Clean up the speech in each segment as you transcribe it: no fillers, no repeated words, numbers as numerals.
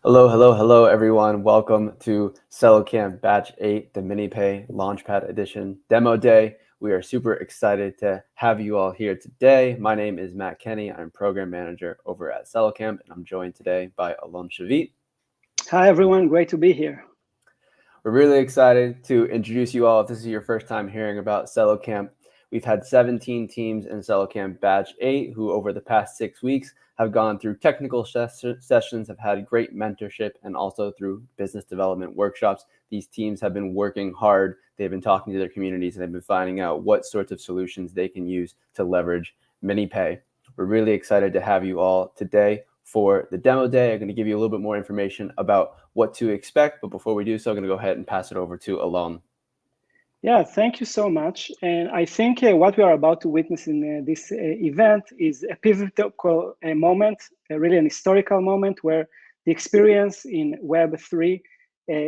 Hello, hello, hello, everyone. Welcome to Celo Camp Batch 8, the MiniPay Launchpad Edition Demo Day. We are super excited to have you all here today. My name is Matt Kenny. I'm Program Manager over at Celo Camp, and I'm joined today by Alon Shavit. Hi, everyone. Great to be here. We're really excited to introduce you all. If this is your first time hearing about Celo Camp, we've had 17 teams in Celo Camp Batch 8 who over the past 6 weeks have gone through technical sessions, have had great mentorship, and also through business development workshops. These teams have been working hard. They've been talking to their communities, and they've been finding out what sorts of solutions they can use to leverage MiniPay. We're really excited to have you all today for the demo day. I'm going to give you a little bit more information about what to expect, but before we do so, I'm going to go ahead and pass it over to Alon. Yeah, thank you so much. And I think what we are about to witness in this event is a pivotal moment, really an historical moment where the experience in Web3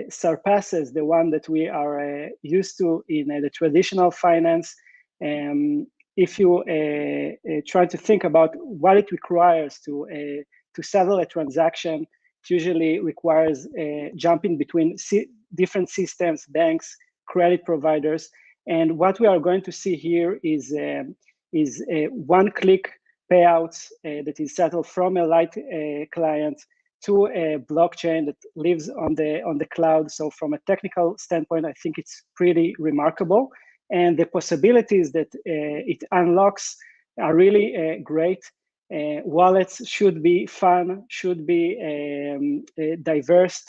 surpasses the one that we are used to in the traditional finance. If you try to think about what it requires to settle a transaction, it usually requires jumping between different systems, banks, credit providers. And what we are going to see here is one-click payouts that is settled from a light client to a blockchain that lives on the cloud. So from a technical standpoint, I think it's pretty remarkable. And the possibilities that it unlocks are really great. Wallets should be fun, should be diverse,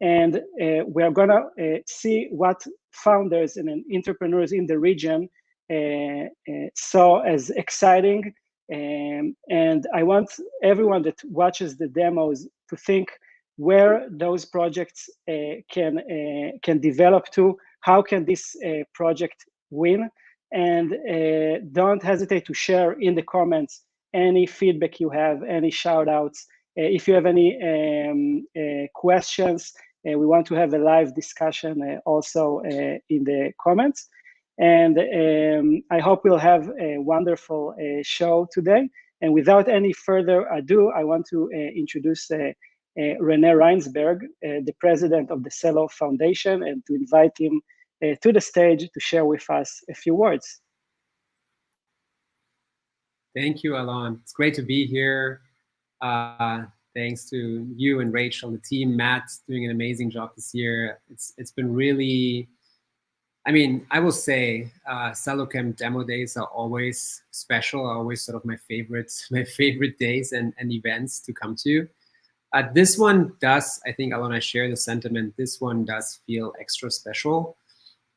and we are going to see what founders and entrepreneurs in the region saw as exciting. And I want everyone that watches the demos to think where those projects can develop to, how can this project win, and don't hesitate to share in the comments any feedback you have, any shout outs. If you have any questions, we want to have a live discussion also in the comments. And I hope we'll have a wonderful show today. And without any further ado, I want to introduce René Reinsberg, the president of the Celo Foundation, and to invite him to the stage to share with us a few words. Thank you, Alon. It's great to be here. Thanks to you and Rachel, the team. Matt's doing an amazing job this year. It's been really, I mean, I will say Celo Camp demo days are always special, always sort of my favorite days and events to come to. This one does, I think, Alon, I share the sentiment, this one does feel extra special.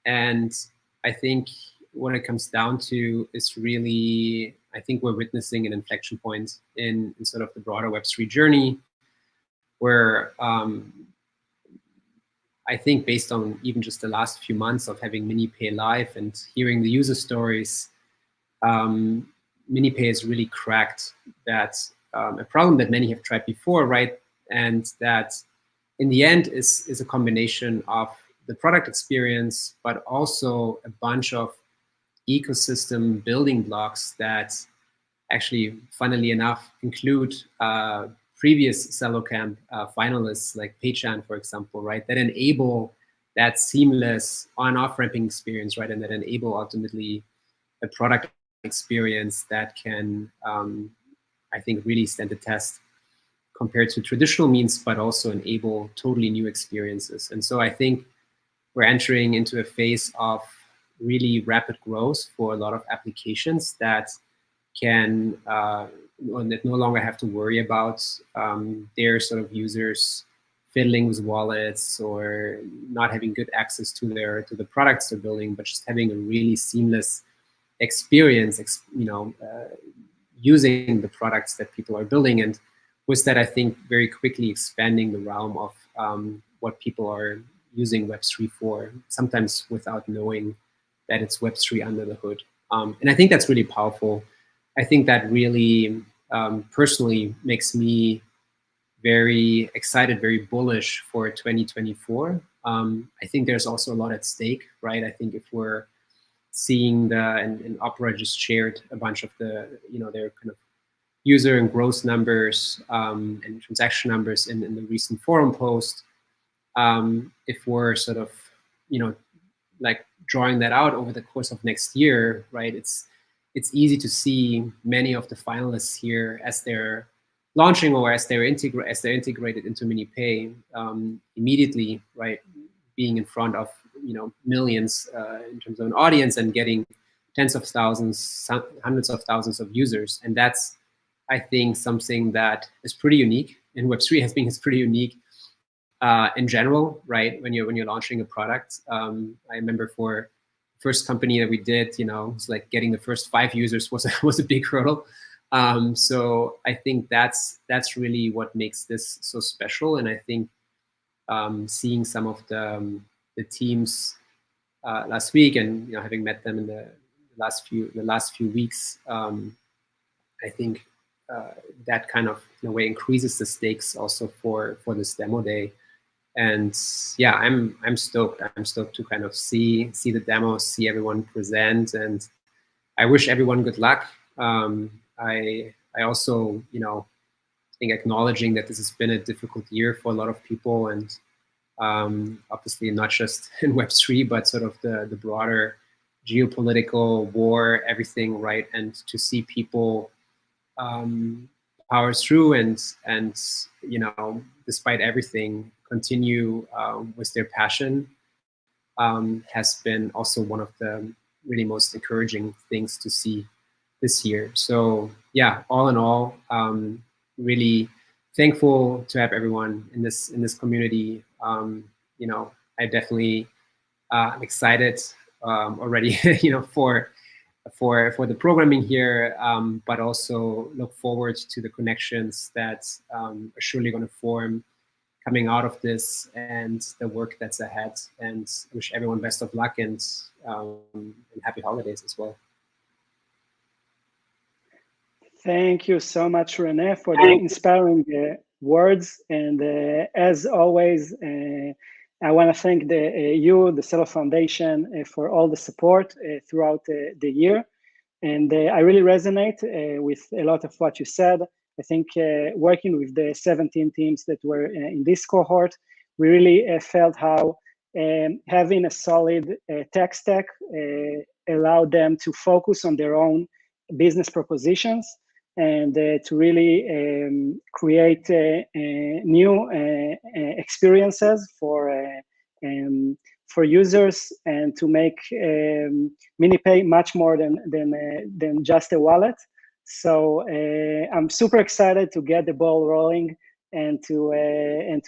And I think what it comes down to is really, I think we're witnessing an inflection point in sort of the broader Web3 journey, where I think based on even just the last few months of having MiniPay live and hearing the user stories, MiniPay has really cracked that a problem that many have tried before, right? And that in the end is a combination of the product experience, but also a bunch of ecosystem building blocks that actually, funnily enough, include previous Celo Camp finalists like Paychan, for example, right? That enable that seamless on-off ramping experience, right? And that enable ultimately a product experience that can, I think, really stand the test compared to traditional means, but also enable totally new experiences. And so I think we're entering into a phase of really rapid growth for a lot of applications that can that no longer have to worry about their sort of users fiddling with wallets or not having good access to the products they're building, but just having a really seamless experience, using the products that people are building. And with that, I think very quickly expanding the realm of what people are using Web3 for, sometimes without knowing that it's Web3 under the hood. And I think that's really powerful. I think that really personally makes me very excited, very bullish for 2024. I think there's also a lot at stake, right? I think if we're seeing and Opera just shared a bunch of their kind of user and growth numbers and transaction numbers in the recent forum post, if we're sort of, like drawing that out over the course of next year, right? It's easy to see many of the finalists here as they're launching or as they're integrated into MiniPay immediately, right? Being in front of millions in terms of an audience and getting tens of thousands, hundreds of thousands of users, and that's, I think, something that is pretty unique in Web3. I think it's pretty unique in general, right? When you're launching a product. I remember for first company that we did, it's like getting the first 5 users was a big hurdle. So I think that's really what makes this so special. And I think seeing some of the teams last week, and having met them in the last few weeks, I think that kind of, in a way, increases the stakes also for this demo day. And yeah, I'm stoked. I'm stoked to kind of see the demos, see everyone present, and I wish everyone good luck. I also, think acknowledging that this has been a difficult year for a lot of people, and obviously not just in Web3, but sort of the broader geopolitical war, everything, right? And to see people power through and despite everything, continue with their passion has been also one of the really most encouraging things to see this year. So yeah, all in all, really thankful to have everyone in this community. I definitely am excited already, for the programming here, but also look forward to the connections that are surely going to form coming out of this and the work that's ahead. And wish everyone best of luck and happy holidays as well. Thank you so much, Rene, for the inspiring words. And as always, I want to thank you, the Celo Foundation, for all the support throughout the year. And I really resonate with a lot of what you said. I think working with the 17 teams that were in this cohort, we really felt how having a solid tech stack allowed them to focus on their own business propositions and to really create new experiences for users and to make MiniPay much more than just a wallet. So I'm super excited to get the ball rolling and to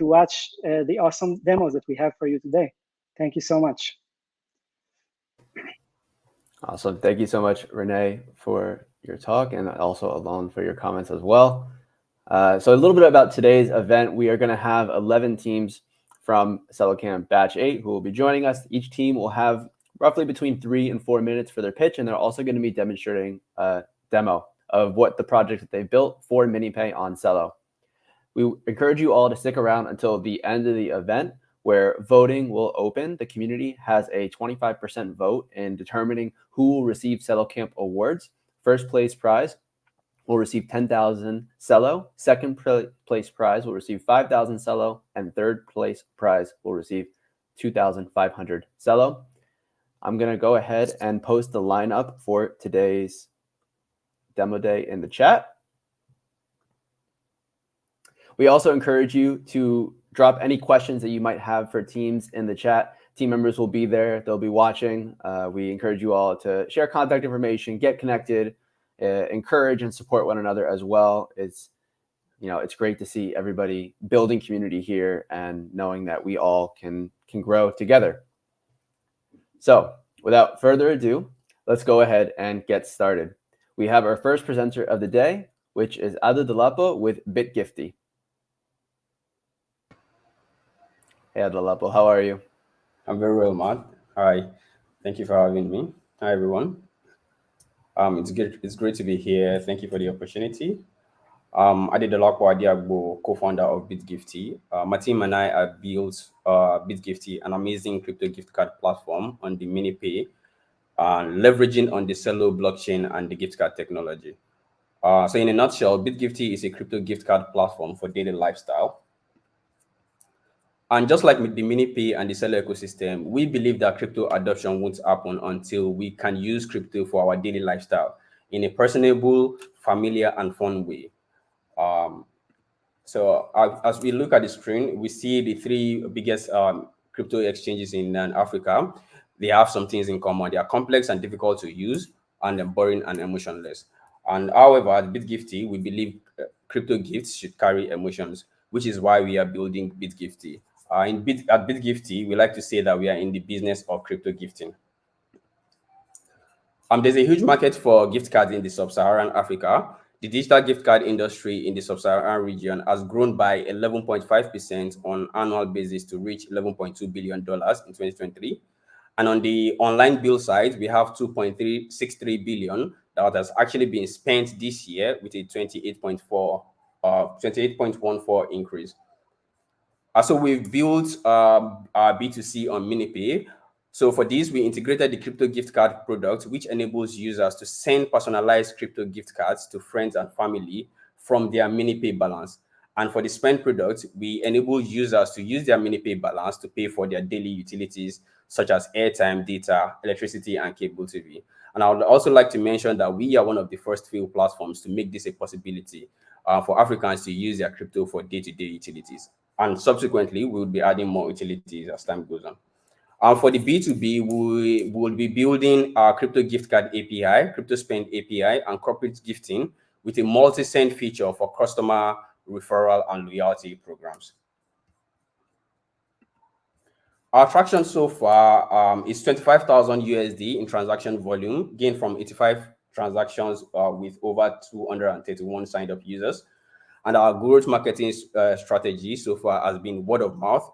watch the awesome demos that we have for you today. Thank you so much. Awesome. Thank you so much, Rene, for your talk, and also Alon for your comments as well. So a little bit about today's event. We are going to have 11 teams from Celo Camp Batch 8 who will be joining us. Each team will have roughly between 3 and 4 minutes for their pitch, and they're also going to be demonstrating a demo of what the project that they built for MiniPay on Celo. We encourage you all to stick around until the end of the event, where voting will open. The community has a 25% vote in determining who will receive Celo Camp awards. First place prize will receive 10,000 Celo. Second place prize will receive 5,000 Celo. And third place prize will receive 2,500 Celo. I'm going to go ahead and post the lineup for today's demo day in the chat. We also encourage you to drop any questions that you might have for teams in the chat. Team members will be there. They'll be watching. We encourage you all to share contact information, get connected, encourage and support one another as well. It's great to see everybody building community here and knowing that we all can grow together. So without further ado, let's go ahead and get started. We have our first presenter of the day, which is Ada Delapo with BitGifty. Hey, Adelapo, how are you? I'm very well, Matt. Hi, thank you for having me. Hi, everyone. It's great to be here. Thank you for the opportunity. Adedolapo Adiagbo, co-founder of BitGifty. My team and I have built BitGifty, an amazing crypto gift card platform on the MiniPay, leveraging on the Celo blockchain and the gift card technology. So in a nutshell, BitGifty is a crypto gift card platform for daily lifestyle. And just like with the MiniPay and the Celo ecosystem, we believe that crypto adoption won't happen until we can use crypto for our daily lifestyle in a personable, familiar, and fun way. So as we look at the screen, we see the three biggest crypto exchanges in Africa. They have some things in common. They are complex and difficult to use, and they're boring and emotionless. And however, at BitGifty, we believe crypto gifts should carry emotions, which is why we are building BitGifty. At BitGifty, we like to say that we are in the business of crypto gifting. There's a huge market for gift cards in the sub-Saharan Africa. The digital gift card industry in the sub-Saharan region has grown by 11.5% on annual basis to reach $11.2 billion in 2023. And on the online bill side, we have 2.363 billion that has actually been spent this year with a 28.14 increase. So we've built our B2C on MiniPay. So for this, we integrated the crypto gift card product, which enables users to send personalized crypto gift cards to friends and family from their MiniPay balance. And for the spend product, we enable users to use their MiniPay balance to pay for their daily utilities, such as airtime, data, electricity, and cable TV. And I would also like to mention that we are one of the first few platforms to make this a possibility for Africans to use their crypto for day-to-day utilities. And subsequently, we'll be adding more utilities as time goes on. For the B2B, we will be building our crypto gift card API, crypto spend API, and corporate gifting with a multi-send feature for customer referral and loyalty programs. Our traction so far is 25,000 USD in transaction volume, gained from 85 transactions with over 231 signed up users. And our growth marketing strategy so far has been word of mouth,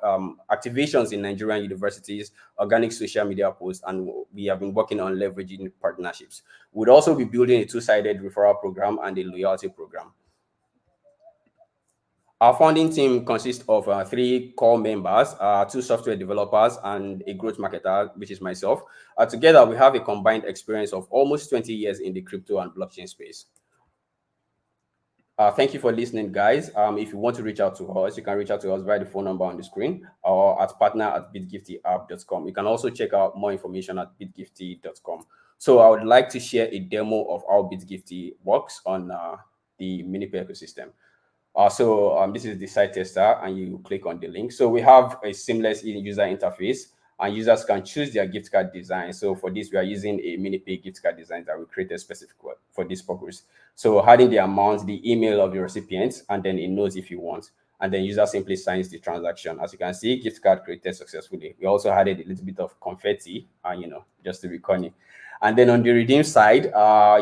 activations in Nigerian universities, organic social media posts, and we have been working on leveraging partnerships. We'd also be building a two-sided referral program and a loyalty program. Our founding team consists of 3 core members, 2 software developers, and a growth marketer, which is myself. Together, we have a combined experience of almost 20 years in the crypto and blockchain space. Thank you for listening, guys. If you want to reach out to us, you can reach out to us via the phone number on the screen or at partner@bitgiftyapp.com. You can also check out more information at bitgifty.com. So I would like to share a demo of how BitGifty works on the MiniPay ecosystem. This is the site tester, and you click on the link. So we have a seamless user interface, and users can choose their gift card design. So for this, we are using a MiniPay gift card design that we created specifically for this purpose. So adding the amount, the email of the recipient, and then it knows if you want. And then user simply signs the transaction. As you can see, gift card created successfully. We also added a little bit of confetti, just to be corny. And then on the redeem side,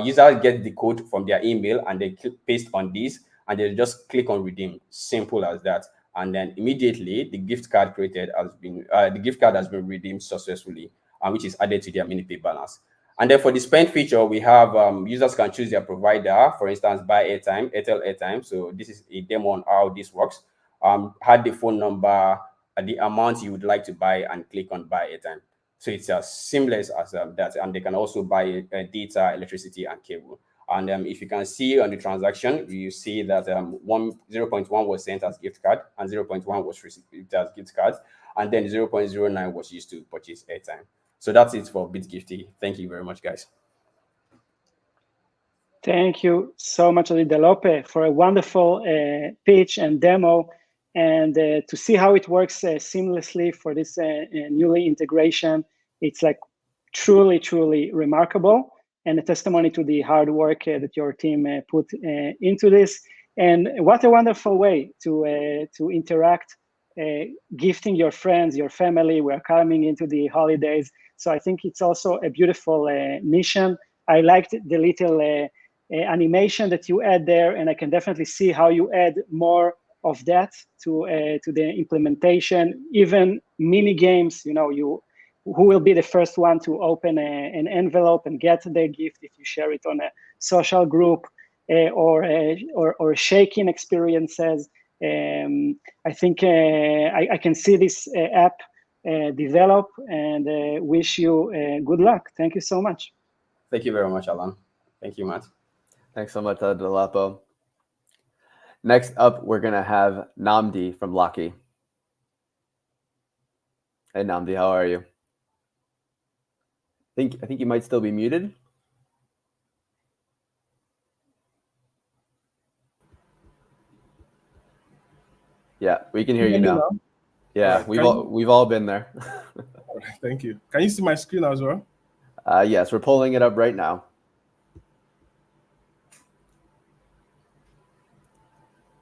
users get the code from their email, and they paste on this, and they just click on redeem. Simple as that. And then immediately the gift card has been redeemed successfully, which is added to their MiniPay balance. And then for the spend feature, we have users can choose their provider, for instance, buy airtime, Airtel airtime. So this is a demo on how this works. Add the phone number, the amount you would like to buy, and click on buy airtime. So it's as seamless as that. And they can also buy data, electricity, and cable. And if you can see on the transaction, you see that 0.1 was sent as gift card, and 0.1 was received as gift card, and then 0.09 was used to purchase airtime. So that's it for BitGifty. Thank you very much, guys. Thank you so much, Delope, for a wonderful pitch and demo, and to see how it works seamlessly for this newly integration. It's like truly, truly remarkable, and a testimony to the hard work that your team put into this. And what a wonderful way to interact, gifting your friends, your family. We're coming into the holidays. So I think it's also a beautiful mission. I liked the little animation that you add there, and I can definitely see how you add more of that to the implementation. Even mini games, who will be the first one to open an envelope and get the gift if you share it on a social group, or shaking experiences. I think I can see this app develop, and wish you good luck. Thank you so much. Thank you very much, Alan. Thank you, Matt. Thanks so much, Adelapo. Next up, we're going to have Namdi from Locky. Hey, Namdi, how are you? I think you might still be muted. Yeah, we can hear you now. Yeah, right, we've all been there. All right, thank you. Can you see my screen as well? Yes, we're pulling it up right now.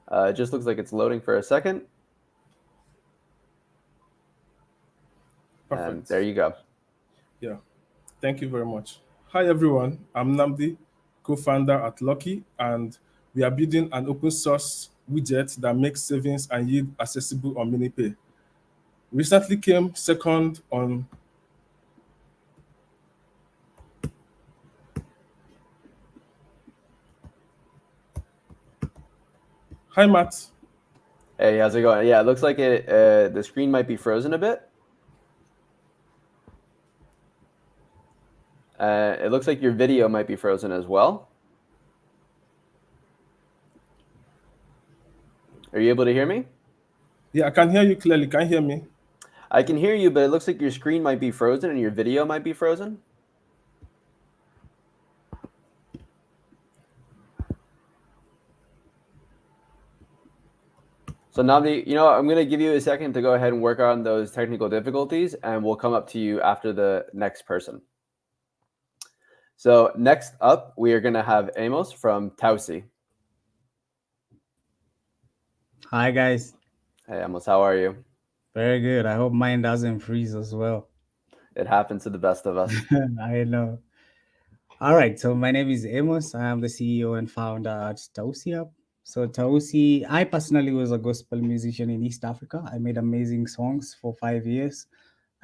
It just looks like it's loading for a second. Perfect. And there you go. Yeah, thank you very much. Hi, everyone. I'm Namdi, co-founder at Lucky, and we are building an open source widget that makes savings and yield accessible on MiniPay. Recently came second on Hi, Matt. Hey, how's it going? Yeah, it looks like the screen might be frozen a bit. It looks like your video might be frozen as well. Are you able to hear me? Yeah, I can hear you clearly. Can you hear me? I can hear you, but it looks like your screen might be frozen and your video might be frozen. So Namdi, I'm going to give you a second to go ahead and work on those technical difficulties, and we'll come up to you after the next person. So next up, we are going to have Amos from Tausi. Hi, guys. Hey, Amos, how are you? Very good. I hope mine doesn't freeze as well. It happens to the best of us. I know. All right. So my name is Amos. I am the CEO and founder at Tausi App. So Tausi, I personally was a gospel musician in East Africa. I made amazing songs for 5 years.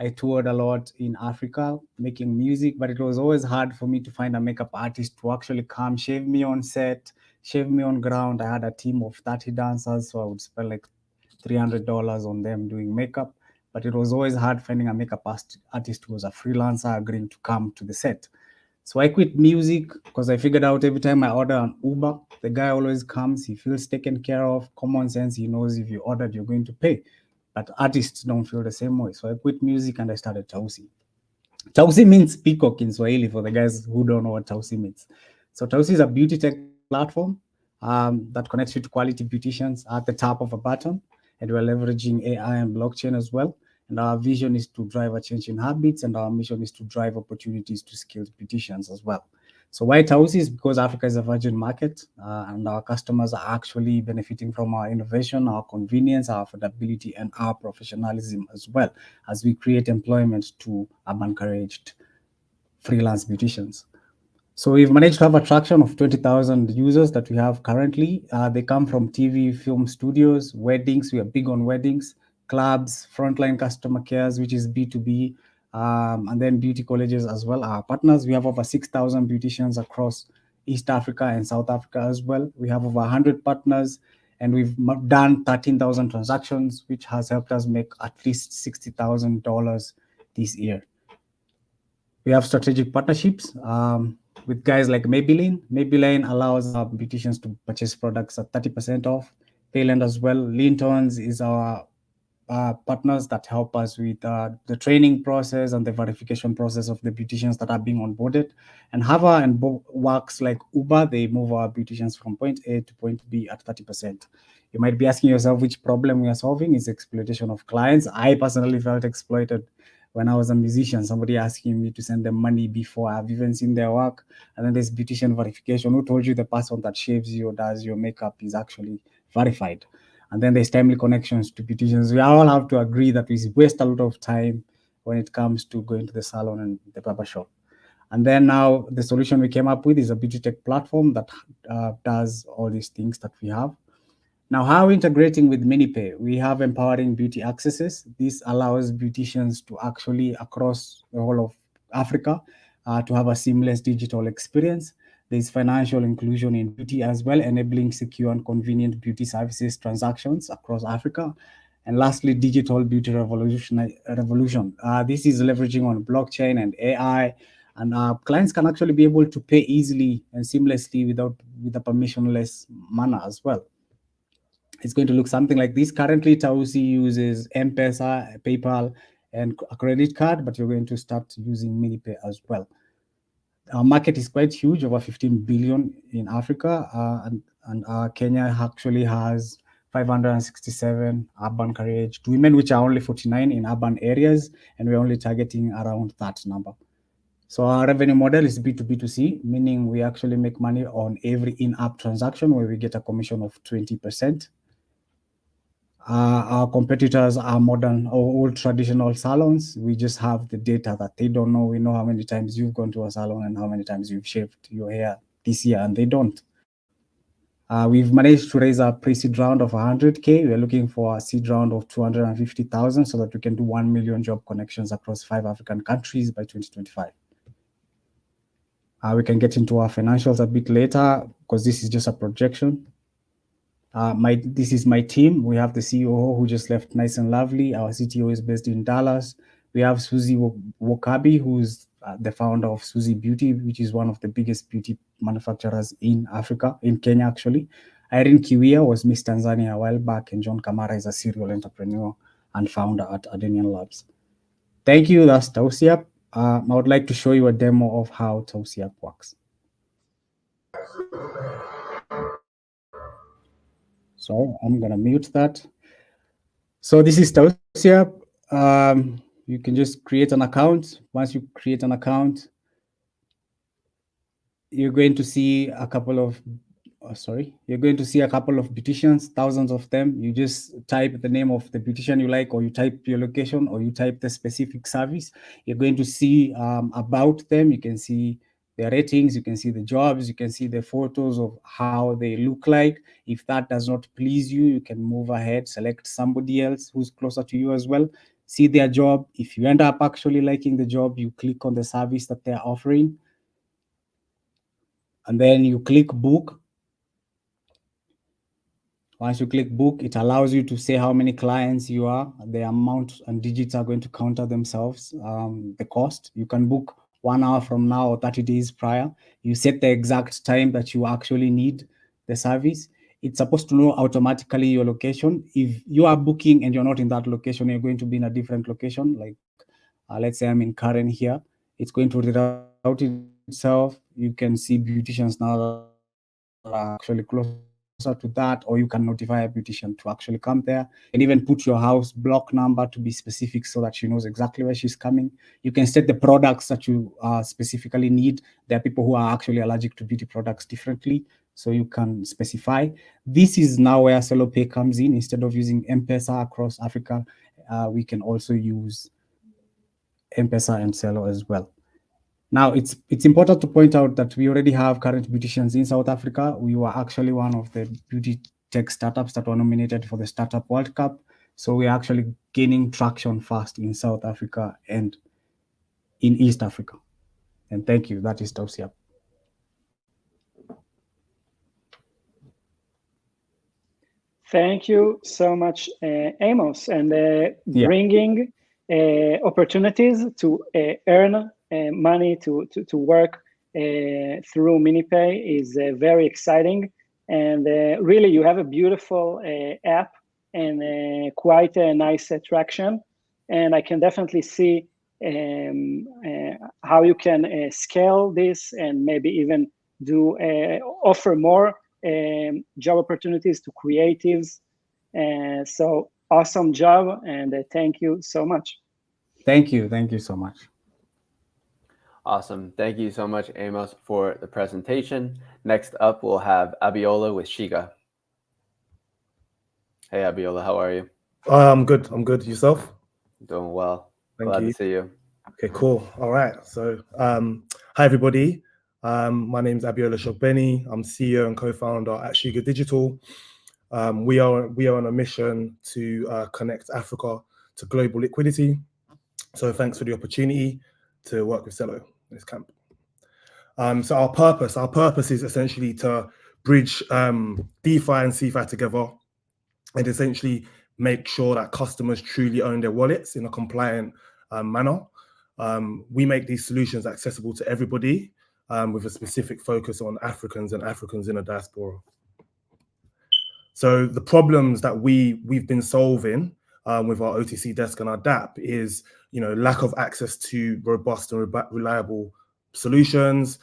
I toured a lot in Africa making music, but it was always hard for me to find a makeup artist to actually come shave me on set, shave me on ground. I had a team of 30 dancers, so I would spend like $300 on them doing makeup. But it was always hard finding a makeup artist who was a freelancer agreeing to come to the set. So I quit music because I figured out every time I order an Uber, the guy always comes, he feels taken care of, common sense, he knows if you ordered, you're going to pay. But artists don't feel the same way. So I quit music and I started Tausi. Tausi means peacock in Swahili for the guys who don't know what Tausi means. So Tausi is a beauty tech platform that connects you to quality beauticians at the tap of a button. And we're leveraging AI and blockchain as well. And our vision is to drive a change in habits, and our mission is to drive opportunities to skilled beauticians as well. So why Tausi is because Africa is a virgin market, and our customers are actually benefiting from our innovation, our convenience, our affordability, and our professionalism as well as we create employment to urban-encouraged freelance beauticians. So we've managed to have a traction of 20,000 users that we have currently. They come from TV, film studios, weddings. We are big on weddings, clubs, frontline customer cares, which is B2B, and then beauty colleges as well. Our partners, we have over 6,000 beauticians across East Africa and South Africa as well. We have over 100 partners, and we've done 13,000 transactions, which has helped us make at least $60,000 this year. We have strategic partnerships with guys like Maybelline. Maybelline allows our beauticians to purchase products at 30% off. Payland as well. Leantones is our partners that help us with the training process and the verification process of the beauticians that are being onboarded. And Hava and works like Uber, they move our beauticians from point A to point B at 30%. You might be asking yourself which problem we are solving is exploitation of clients. I personally felt exploited when I was a musician, somebody asking me to send them money before I've even seen their work. And then there's beautician verification. Who told you the person that shaves you or does your makeup is actually verified? And then there's timely connections to beauticians. We all have to agree that we waste a lot of time when it comes to going to the salon and the barber shop. And then now the solution we came up with is a beauty tech platform that does all these things that we have. Now, how integrating with MiniPay? We have empowering beauty accesses. This allows beauticians to actually, across the whole of Africa, to have a seamless digital experience. There's financial inclusion in beauty as well, enabling secure and convenient beauty services transactions across Africa. And lastly, digital beauty revolution. This is leveraging on blockchain and AI And clients can actually be able to pay easily and seamlessly with a permissionless manner as well. It's going to look something like this. Currently, Tausi uses M-Pesa, PayPal, and a credit card, but you're going to start using MiniPay as well. Our market is quite huge, over 15 billion in Africa, and Kenya actually has 567 urban career-aged women, which are only 49 in urban areas, and we're only targeting around that number. So our revenue model is B2B2C, meaning we actually make money on every in-app transaction where we get a commission of 20%. Our competitors are modern or old traditional salons. We just have the data that they don't know. We know how many times you've gone to a salon and how many times you've shaved your hair this year, and they don't. We've managed to raise a pre-seed round of 100K. We're looking for a seed round of 250,000 so that we can do 1 million job connections across 5 African countries by 2025. We can get into our financials a bit later because this is just a projection. This is my team. We have the CEO who just left nice and lovely. Our CTO is based in Dallas. We have Susie Wakabi, who's the founder of Susie Beauty, which is one of the biggest beauty manufacturers in Africa, in Kenya actually. Irene Kiwia was Miss Tanzania a while back, and John Kamara is a serial entrepreneur and founder at Adenian Labs. Thank you. That's Tausiap. I would like to show you a demo of how Tausiap works. So I'm going to mute that. So this is Tausiap. You can just create an account. Once you create an account, you're going to see a couple of beauticians, thousands of them. You just type the name of the beautician you like, or you type your location, or you type the specific service. You're going to see about them. You can see their ratings, you can see the jobs, you can see the photos of how they look like. If that does not please you, you can move ahead, select somebody else who's closer to you as well, see their job. If you end up actually liking the job, you click on the service that they're offering, and then you click book. Once you click book, it allows you to say how many clients you are. The amount and digits are going to counter themselves, the cost. You can book 1 hour from now or 30 days prior. You set the exact time that you actually need the service. It's supposed to know automatically your location. If you are booking and you're not in that location, you're going to be in a different location. Like, let's say I'm in Karen here. It's going to reroute itself. You can see beauticians now that are actually closer to that, or you can notify a beautician to actually come there, and even put your house block number to be specific so that she knows exactly where she's coming. You can set the products that you specifically need. There are people who are actually allergic to beauty products differently, so you can specify. This is now where Celo Pay comes in. Instead of using M-Pesa across Africa, we can also use M-Pesa and Celo as well. Now, it's important to point out that we already have current beauticians in South Africa. We were actually one of the beauty tech startups that were nominated for the Startup World Cup. So we're actually gaining traction fast in South Africa and in East Africa. And thank you. That is Tausiap. Thank you so much, Amos, and bringing opportunities to earn money to work through MiniPay is very exciting. And really, you have a beautiful app and quite a nice attraction. And I can definitely see how you can scale this and maybe even do offer more job opportunities to creatives. So awesome job, and thank you so much. Thank you. Thank you so much. Awesome. Thank you so much, Amos, for the presentation. Next up, we'll have Abiola with Shiga. Hey, Abiola, how are you? I'm good. I'm good. Yourself? Doing well. Thank Glad you. to see you. Okay, cool. All right. So, hi, everybody. My name is Abiola Shogbeni. I'm CEO and co-founder at Shiga Digital. We are on a mission to connect Africa to global liquidity. So thanks for the opportunity to work with Celo in this camp. So our purpose is essentially to bridge DeFi and CeFi together, and essentially make sure that customers truly own their wallets in a compliant manner. We make these solutions accessible to everybody with a specific focus on Africans and Africans in the diaspora. So the problems that we've been solving with our OTC desk and our DApp is, lack of access to robust and reliable solutions,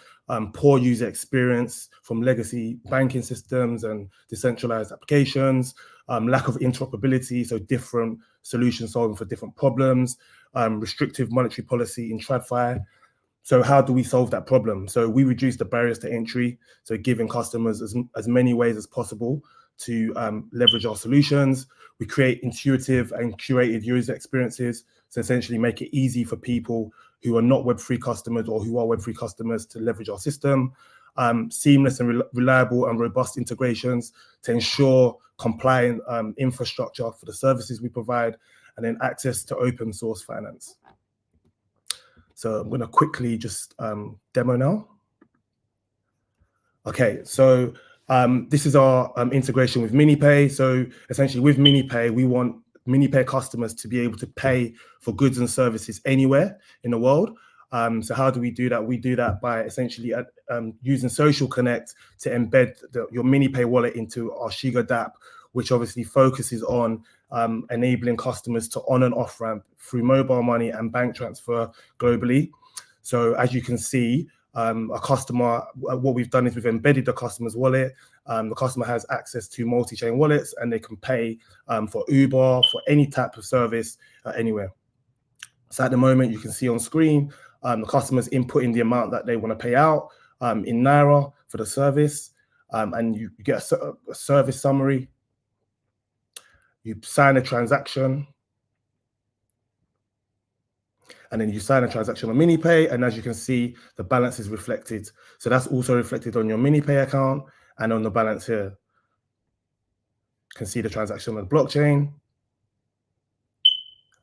poor user experience from legacy banking systems and decentralized applications, lack of interoperability, so different solutions solving for different problems, restrictive monetary policy in TradFi. So how do we solve that problem? So we reduce the barriers to entry, so giving customers as many ways as possible to leverage our solutions. We create intuitive and curated user experiences, so essentially make it easy for people who are not Web3 customers or who are Web3 customers to leverage our system. Seamless and reliable and robust integrations to ensure compliant infrastructure for the services we provide, and then access to open source finance. So I'm going to quickly just demo now. Okay, so this is our integration with MiniPay. So essentially with MiniPay, we want MiniPay customers to be able to pay for goods and services anywhere in the world. So how do we do that? We do that by essentially using Social Connect to embed your MiniPay wallet into our Shiga DApp, which obviously focuses on enabling customers to on and off ramp through mobile money and bank transfer globally. So as you can see, a customer, what we've done is we've embedded the customer's wallet. The customer has access to multi-chain wallets, and they can pay for Uber, for any type of service anywhere. So at the moment, you can see on screen, the customer's inputting the amount that they want to pay out in Naira for the service, and you get a service summary. You sign a transaction, and then you sign a transaction on MiniPay, and as you can see, the balance is reflected. So that's also reflected on your MiniPay account and on the balance here. You can see the transaction on the blockchain.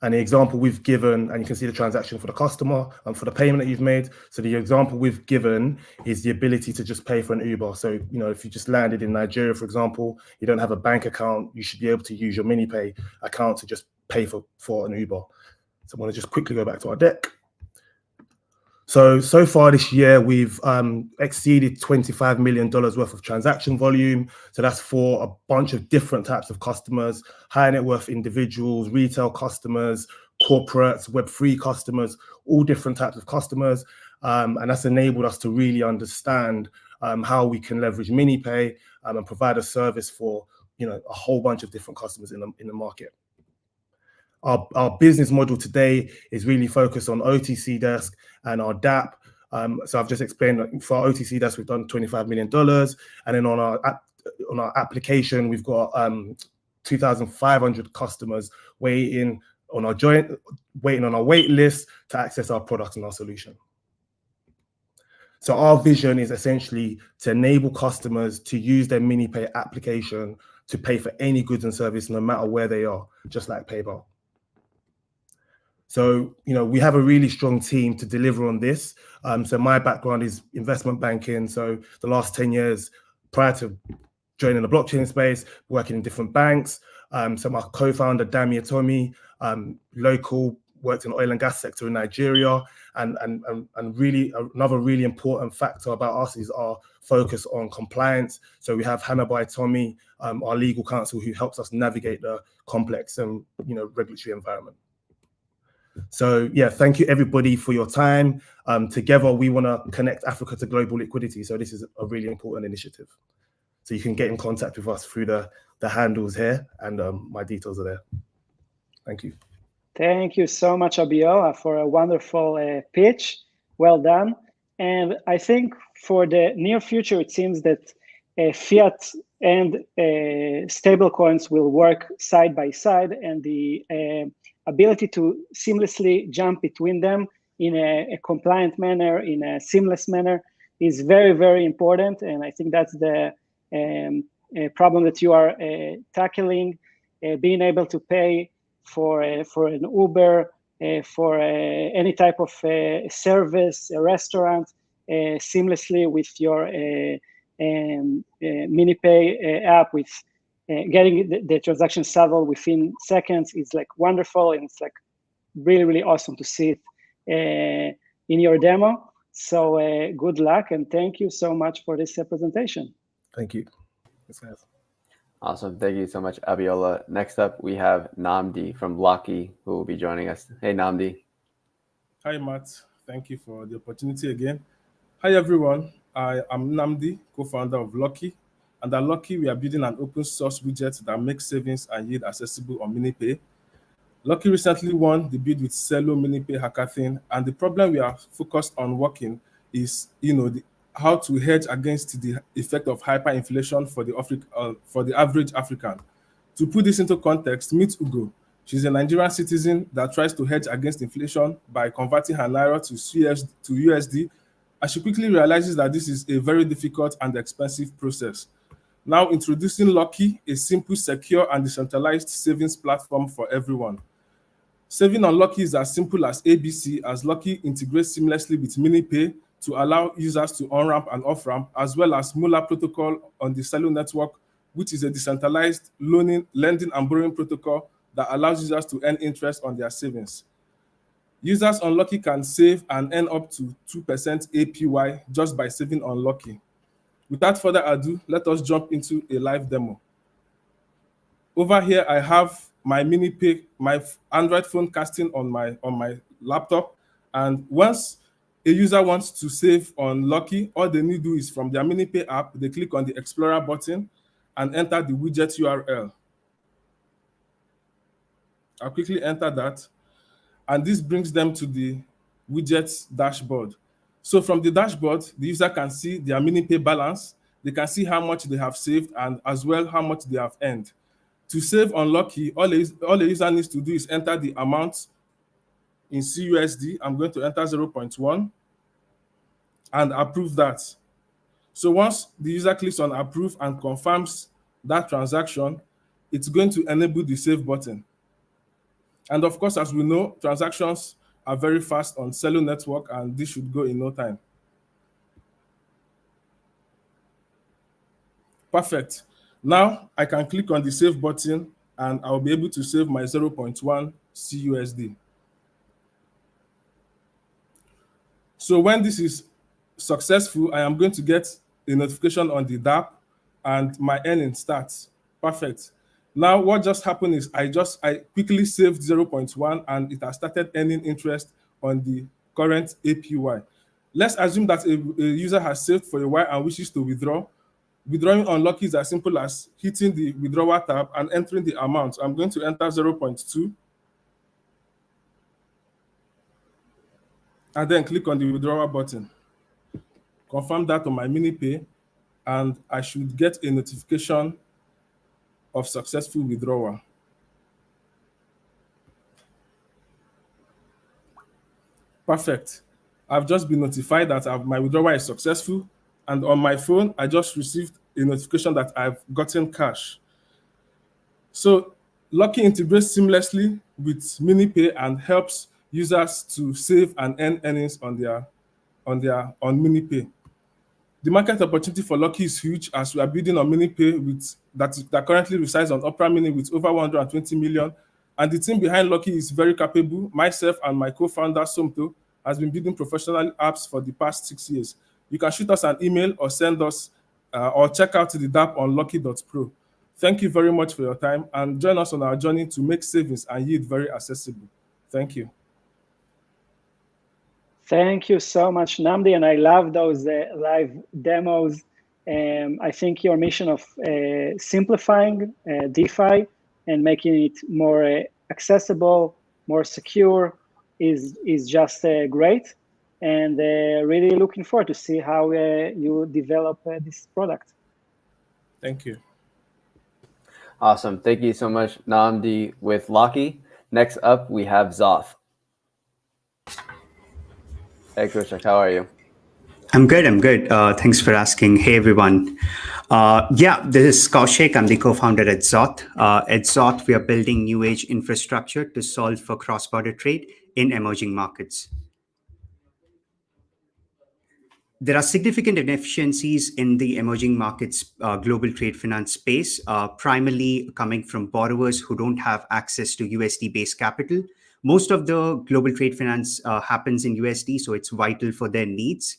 And the example we've given, and you can see the transaction for the customer and for the payment that you've made. So the example we've given is the ability to just pay for an Uber. So, if you just landed in Nigeria, for example, you don't have a bank account, you should be able to use your MiniPay account to just pay for an Uber. So I'm going to just quickly go back to our deck. So far this year, we've exceeded $25 million worth of transaction volume. So that's for a bunch of different types of customers, high net worth individuals, retail customers, corporates, Web3 customers, all different types of customers. And that's enabled us to really understand how we can leverage MiniPay and provide a service for a whole bunch of different customers in the market. Our business model today is really focused on OTC desk and our DApp. So I've just explained for our OTC desk, we've done $25 million. And then on our application, we've got 2,500 customers waiting on our wait list to access our products and our solution. So our vision is essentially to enable customers to use their MiniPay application to pay for any goods and service, no matter where they are, just like PayPal. So, we have a really strong team to deliver on this. So my background is investment banking. So the last 10 years prior to joining the blockchain space, working in different banks. So my co-founder, Dami Atomi, local, worked in the oil and gas sector in Nigeria. And really another really important factor about us is our focus on compliance. So we have Hannah Tommy, our legal counsel, who helps us navigate the complex and regulatory environment. So yeah, thank you everybody for your time. Together, we want to connect Africa to global liquidity. So this is a really important initiative. So you can get in contact with us through the handles here, and my details are there. Thank you. Thank you so much, Abiola, for a wonderful pitch. Well done. And I think for the near future, it seems that fiat and stablecoins will work side by side, and the ability to seamlessly jump between them in a compliant manner, in a seamless manner, is very, very important. And I think that's the problem that you are tackling, being able to pay for an Uber, for any type of service, a restaurant, seamlessly with your MiniPay app, with getting the transaction settled within seconds is like wonderful, and it's like really, really awesome to see it in your demo. So good luck, and thank you so much for this presentation. Thank you. Awesome. Thank you so much, Abiola. Next up, we have Namdi from Locky, who will be joining us. Hey, Namdi. Hi, Matt. Thank you for the opportunity again. Hi, everyone. I am Namdi, co-founder of Locky. And at Locky, we are building an open source widget that makes savings and yield accessible on MiniPay. Locky recently won the bid with Celo MiniPay hackathon, and the problem we are focused on working is, how to hedge against the effect of hyperinflation for the average African. To put this into context, meet Ugo. She's a Nigerian citizen that tries to hedge against inflation by converting her naira to USD, and she quickly realizes that this is a very difficult and expensive process. Now introducing Locky, a simple, secure, and decentralized savings platform for everyone. Saving on Locky is as simple as ABC, as Locky integrates seamlessly with MiniPay to allow users to on-ramp and off-ramp, as well as Moolah protocol on the Celo network, which is a decentralized lending and borrowing protocol that allows users to earn interest on their savings. Users on Locky can save and earn up to 2% APY just by saving on Locky. Without further ado, let us jump into a live demo. Over here, I have my MiniPay, my Android phone casting on my laptop. And once a user wants to save on Locky, all they need to do is from their MiniPay app, they click on the Explorer button and enter the widget URL. I'll quickly enter that. And this brings them to the widget dashboard. So from the dashboard, the user can see their MiniPay balance. They can see how much they have saved and as well how much they have earned. To save on Locky, all the user needs to do is enter the amount in CUSD. I'm going to enter 0.1 and approve that. So once the user clicks on approve and confirms that transaction, it's going to enable the save button. And of course, as we know, transactions are very fast on Celo network, and this should go in no time. Perfect. Now I can click on the save button and I'll be able to save my 0.1 CUSD. So when this is successful, I am going to get a notification on the DApp and my earning starts. Perfect. Now what just happened is I quickly saved 0.1 and it has started earning interest on the current APY. Let's assume that a user has saved for a while and wishes to withdraw. Withdrawing on Locky is as simple as hitting the withdrawal tab and entering the amount. I'm going to enter 0.2 and then click on the withdrawal button. Confirm that on my MiniPay, and I should get a notification of successful withdrawal. Perfect. I've just been notified that my withdrawal is successful, and on my phone, I just received a notification that I've gotten cash. So Locky integrates seamlessly with MiniPay and helps users to save and earn earnings on MiniPay. The market opportunity for Locky is huge, as we are building on MiniPay that currently resides on Opera Mini with over 120 million. And the team behind Locky is very capable. Myself and my co-founder, Somto, has been building professional apps for the past 6 years. You can shoot us an email or send us or check out the DApp on locky.pro. Thank you very much for your time, and join us on our journey to make savings and yield very accessible. Thank you. Thank you so much, Namdi, and I love those live demos. I think your mission of simplifying DeFi and making it more accessible, more secure is just great. And really looking forward to see how you develop this product. Thank you. Awesome. Thank you so much, Namdi with Locky. Next up, we have Zoth. Hey, Kushak, how are you? I'm good. Thanks for asking. Hey, everyone. This is Kaushik. I'm the co-founder at Zoth. At Zoth, we are building new age infrastructure to solve for cross-border trade in emerging markets. There are significant inefficiencies in the emerging markets global trade finance space, primarily coming from borrowers who don't have access to USD-based capital. Most of the global trade finance happens in USD, so it's vital for their needs.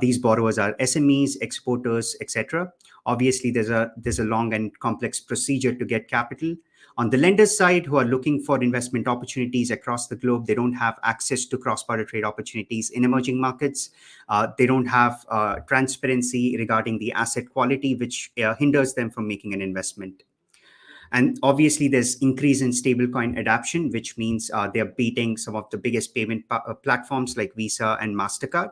These borrowers are SMEs, exporters, etc. Obviously, there's a long and complex procedure to get capital. On the lenders side, who are looking for investment opportunities across the globe, they don't have access to cross-border trade opportunities in emerging markets. They don't have transparency regarding the asset quality, which hinders them from making an investment. And obviously, there's increase in stablecoin adoption, which means they're beating some of the biggest payment platforms like Visa and MasterCard.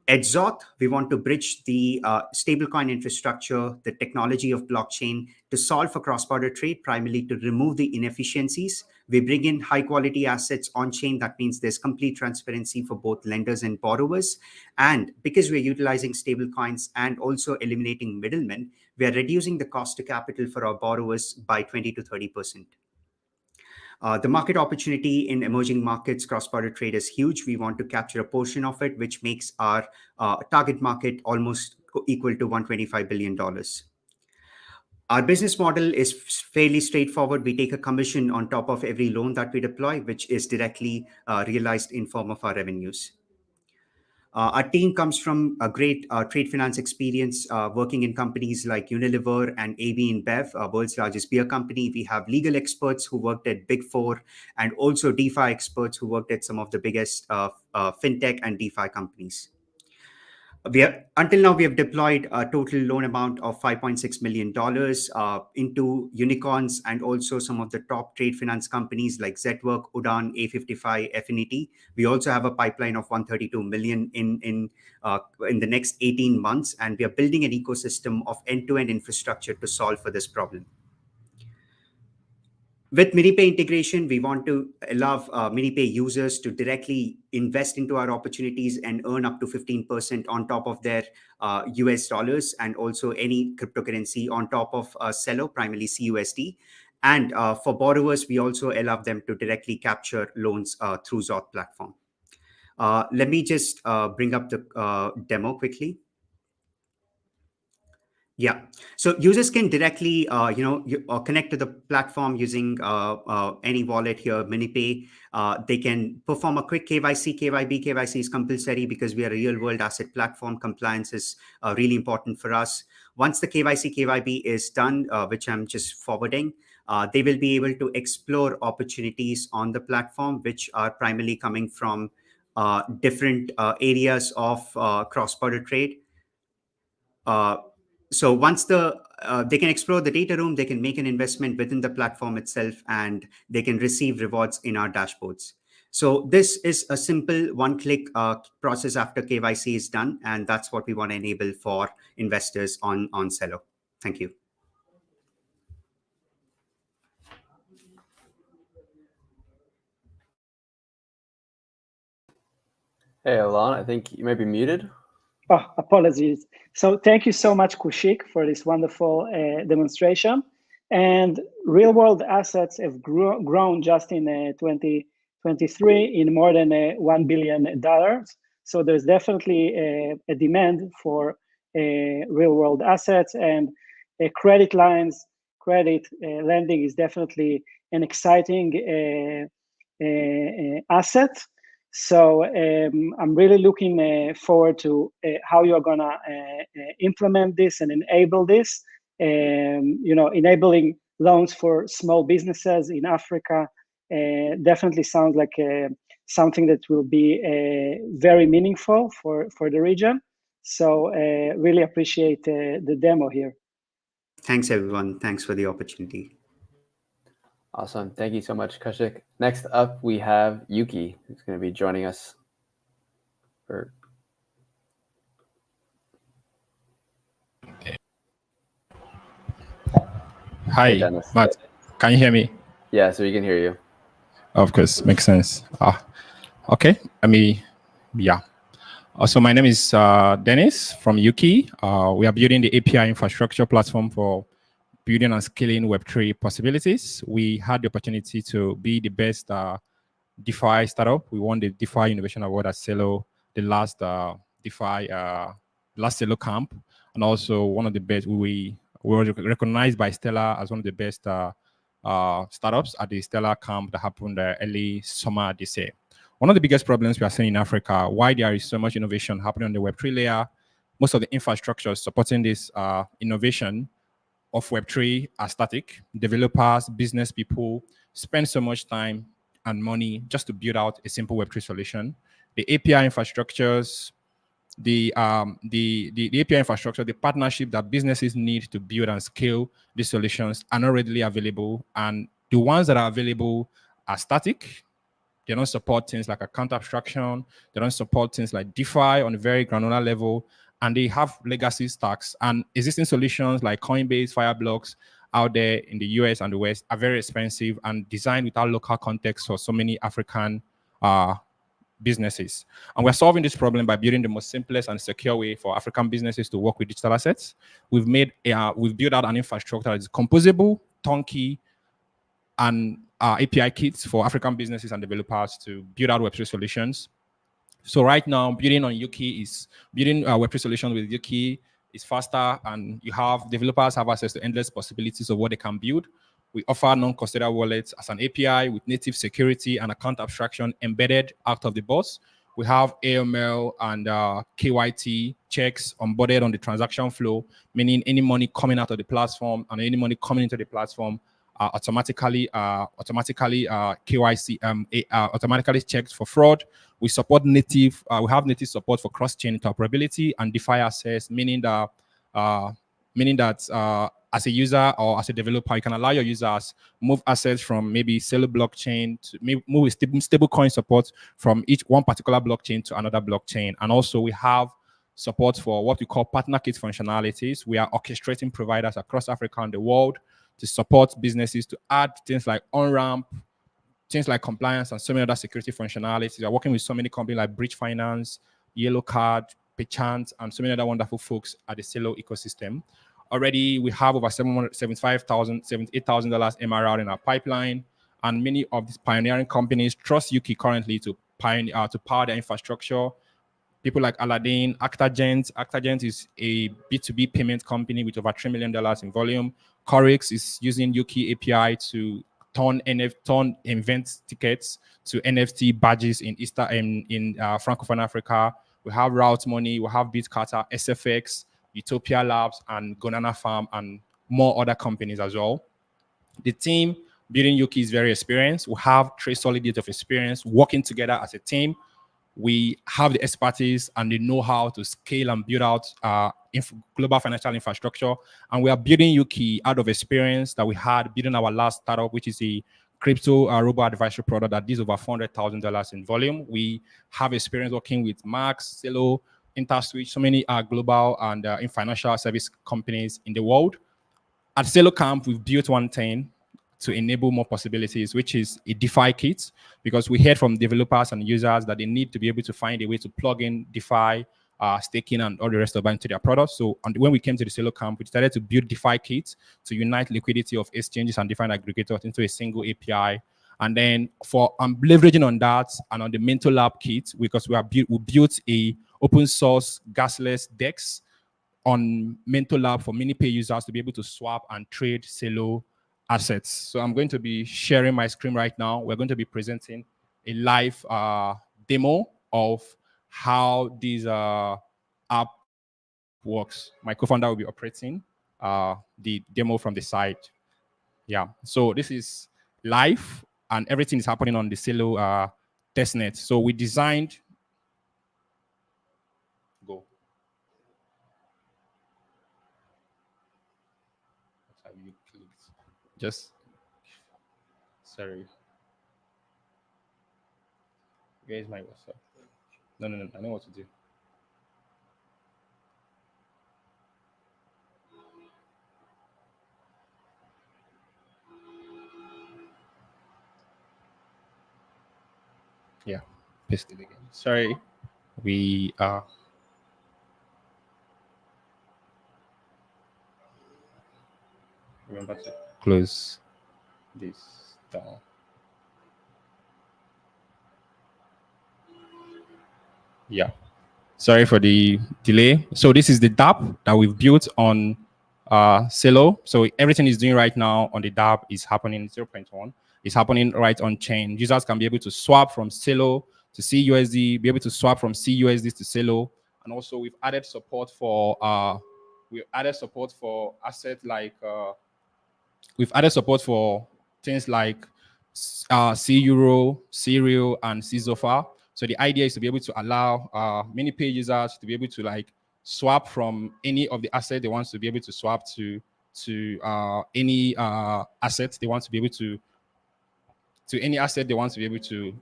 At Zoth, we want to bridge the stablecoin infrastructure, the technology of blockchain to solve for cross-border trade, primarily to remove the inefficiencies. We bring in high-quality assets on-chain. That means there's complete transparency for both lenders and borrowers. And because we're utilizing stablecoins and also eliminating middlemen, we are reducing the cost to capital for our borrowers by 20 to 30%. The market opportunity in emerging markets, cross-border trade is huge. We want to capture a portion of it, which makes our target market almost equal to $125 billion. Our business model is fairly straightforward. We take a commission on top of every loan that we deploy, which is directly realized in form of our revenues. Our team comes from a great trade finance experience working in companies like Unilever and AB InBev, world's largest beer company. We have legal experts who worked at Big Four and also DeFi experts who worked at some of the biggest fintech and DeFi companies. Until now, we have deployed a total loan amount of $5.6 million into unicorns and also some of the top trade finance companies like Zetwork, Udan, A55, Affinity. We also have a pipeline of $132 million in the next 18 months, and we are building an ecosystem of end-to-end infrastructure to solve for this problem. With MiniPay integration, we want to allow MiniPay users to directly invest into our opportunities and earn up to 15% on top of their US dollars and also any cryptocurrency on top of Celo, primarily CUSD. And for borrowers, we also allow them to directly capture loans through Zoth platform. Let me just bring up the demo quickly. Yeah, so users can directly, connect to the platform using any wallet here, MiniPay. They can perform a quick KYC. KYC is compulsory because we are a real-world asset platform. Compliance is really important for us. Once the KYB is done, which I'm just forwarding, they will be able to explore opportunities on the platform, which are primarily coming from different areas of cross-border trade. So once they can explore the data room, they can make an investment within the platform itself, and they can receive rewards in our dashboards. So this is a simple one-click process after KYC is done, and that's what we want to enable for investors on Celo. Thank you. Hey, Alon, I think you might be muted. Oh, apologies. So thank you so much, Kushik, for this wonderful demonstration. And real-world assets have grown just in 2023 in more than $1 billion. So there's definitely a demand for real-world assets, and credit lines, credit lending is definitely an exciting asset. So I'm really looking forward to how you're gonna implement this and enable this. Enabling loans for small businesses in Africa definitely sounds like something that will be very meaningful for the region. So really appreciate the demo here. Thanks, everyone. Thanks for the opportunity. Awesome. Thank you so much, Kushik. Next up, we have Yuki, who's going to be joining us. Hi, Matt. Can you hear me? Yeah, so we can hear you. Of course, makes sense. Okay. So my name is Dennis from Yuki. We are building the API infrastructure platform for building and scaling Web3 possibilities. We had the opportunity to be the best DeFi startup. We won the DeFi Innovation Award at Celo, the last DeFi, last Celo camp, and also one of the best. We were recognized by Stella as one of the best startups at the Stellar camp that happened early summer this year. One of the biggest problems we are seeing in Africa, why there is so much innovation happening on the Web3 layer, most of the infrastructure supporting this innovation of Web3 are static. Developers, business people spend so much time and money just to build out a simple Web3 solution. The API infrastructures, the API infrastructure, the partnership that businesses need to build and scale these solutions are not readily available. And the ones that are available are static. They don't support things like account abstraction. They don't support things like DeFi on a very granular level. And they have legacy stacks. And existing solutions like Coinbase, Fireblocks out there in the US and the West are very expensive and designed without local context for so many African businesses. And we're solving this problem by building the most simplest and secure way for African businesses to work with digital assets. We've built out an infrastructure that is composable, turnkey, and API kits for African businesses and developers to build out Web3 solutions. So right now, building Web3 solutions with Yuki is faster, and developers have access to endless possibilities of what they can build. We offer non-custodial wallets as an API with native security and account abstraction embedded out of the box. We have AML and KYT checks onboarded on the transaction flow, meaning any money coming out of the platform and any money coming into the platform automatically KYC automatically checked for fraud. We support we have native support for cross-chain interoperability and DeFi access, meaning that as a user or as a developer, you can allow your users move assets from maybe Celo blockchain to move with stable coin support from one particular blockchain to another blockchain. And also we have support for what we call partner kit functionalities. We are orchestrating providers across Africa and the world to support businesses to add things like on-ramp, things like compliance, and so many other security functionalities. We are working with so many companies like Bridge Finance, Yellow Card, Paychant, and so many other wonderful folks at the Celo ecosystem. Already, we have over $78,000 MRR in our pipeline, and many of these pioneering companies trust Yuki currently to power their infrastructure. People like Aladdin, Actagent. Actagent is a B2B payment company with over $3 million in volume. Corix is using Yuki API to turn event tickets to NFT badges in Francophone Africa. We have Route Money, we have BitCarter, SFX, Utopia Labs, and Gonana Farm, and more other companies as well. The team building Yuki is very experienced. We have 3 solid years of experience working together as a team. We have the expertise and the know-how to scale and build out global financial infrastructure. And we are building Yuki out of experience that we had building our last startup, which is a crypto robo-advisory product that does over $400,000 in volume. We have experience working with Max, Celo, InterSwitch, so many global and in financial service companies in the world. At Celo Camp, we've built one thing to enable more possibilities, which is a DeFi kit, because we heard from developers and users that they need to be able to find a way to plug in DeFi, staking, and all the rest of it into their products. So when we came to the Celo Camp, we decided to build DeFi kits to unite liquidity of exchanges and different aggregators into a single API. And then for leveraging on that and on the Mental Lab kit, because we built a open source gasless DEX on Mental Lab for MiniPay users to be able to swap and trade Celo assets. So I'm going to be sharing my screen right now. We're going to be presenting a live demo of how this app works. My co-founder will be operating the demo from the site. Yeah, so this is live and everything is happening on the Celo testnet. So we designed, go. What have you clicked? Just, sorry. Where's my WhatsApp? No, I know what to do. Yeah, paste it again. Sorry, we remember to close this down. Yeah, sorry for the delay. So this is the dApp that we've built on Celo. So everything is doing right now on the dApp is happening 0.1. It's happening right on chain. Users can be able to swap from Celo to CUSD, be able to swap from CUSD to Celo, and also we've added support for assets like we've added support for things like C Euro, Serial, and C Zofa. So the idea is to be able to allow MiniPay users to be able to like swap from any of the assets they want to be able to swap to any assets they want to be able to any asset they want to be able to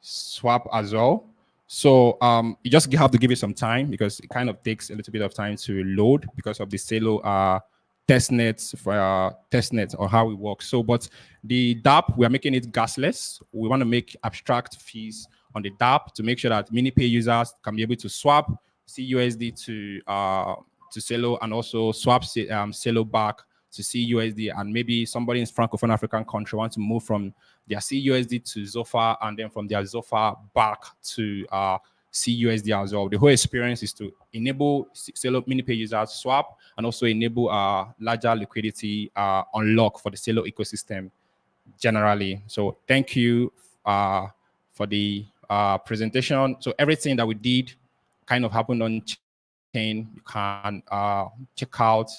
swap as well. So you just have to give it some time because it kind of takes a little bit of time to load because of the Celo testnets for testnet or how it works. So, but the dApp, we are making it gasless. We want to make abstract fees on the dApp to make sure that MiniPay users can be able to swap CUSD to Celo and also swap Celo back to CUSD, and maybe somebody in Francophone African country wants to move from their CUSD to Zofa and then from their Zofa back to CUSD as well. The whole experience is to enable Celo MiniPay users swap and also enable larger liquidity unlock for the Celo ecosystem generally. So thank you for the presentation. So everything that we did kind of happened on chain. You can check out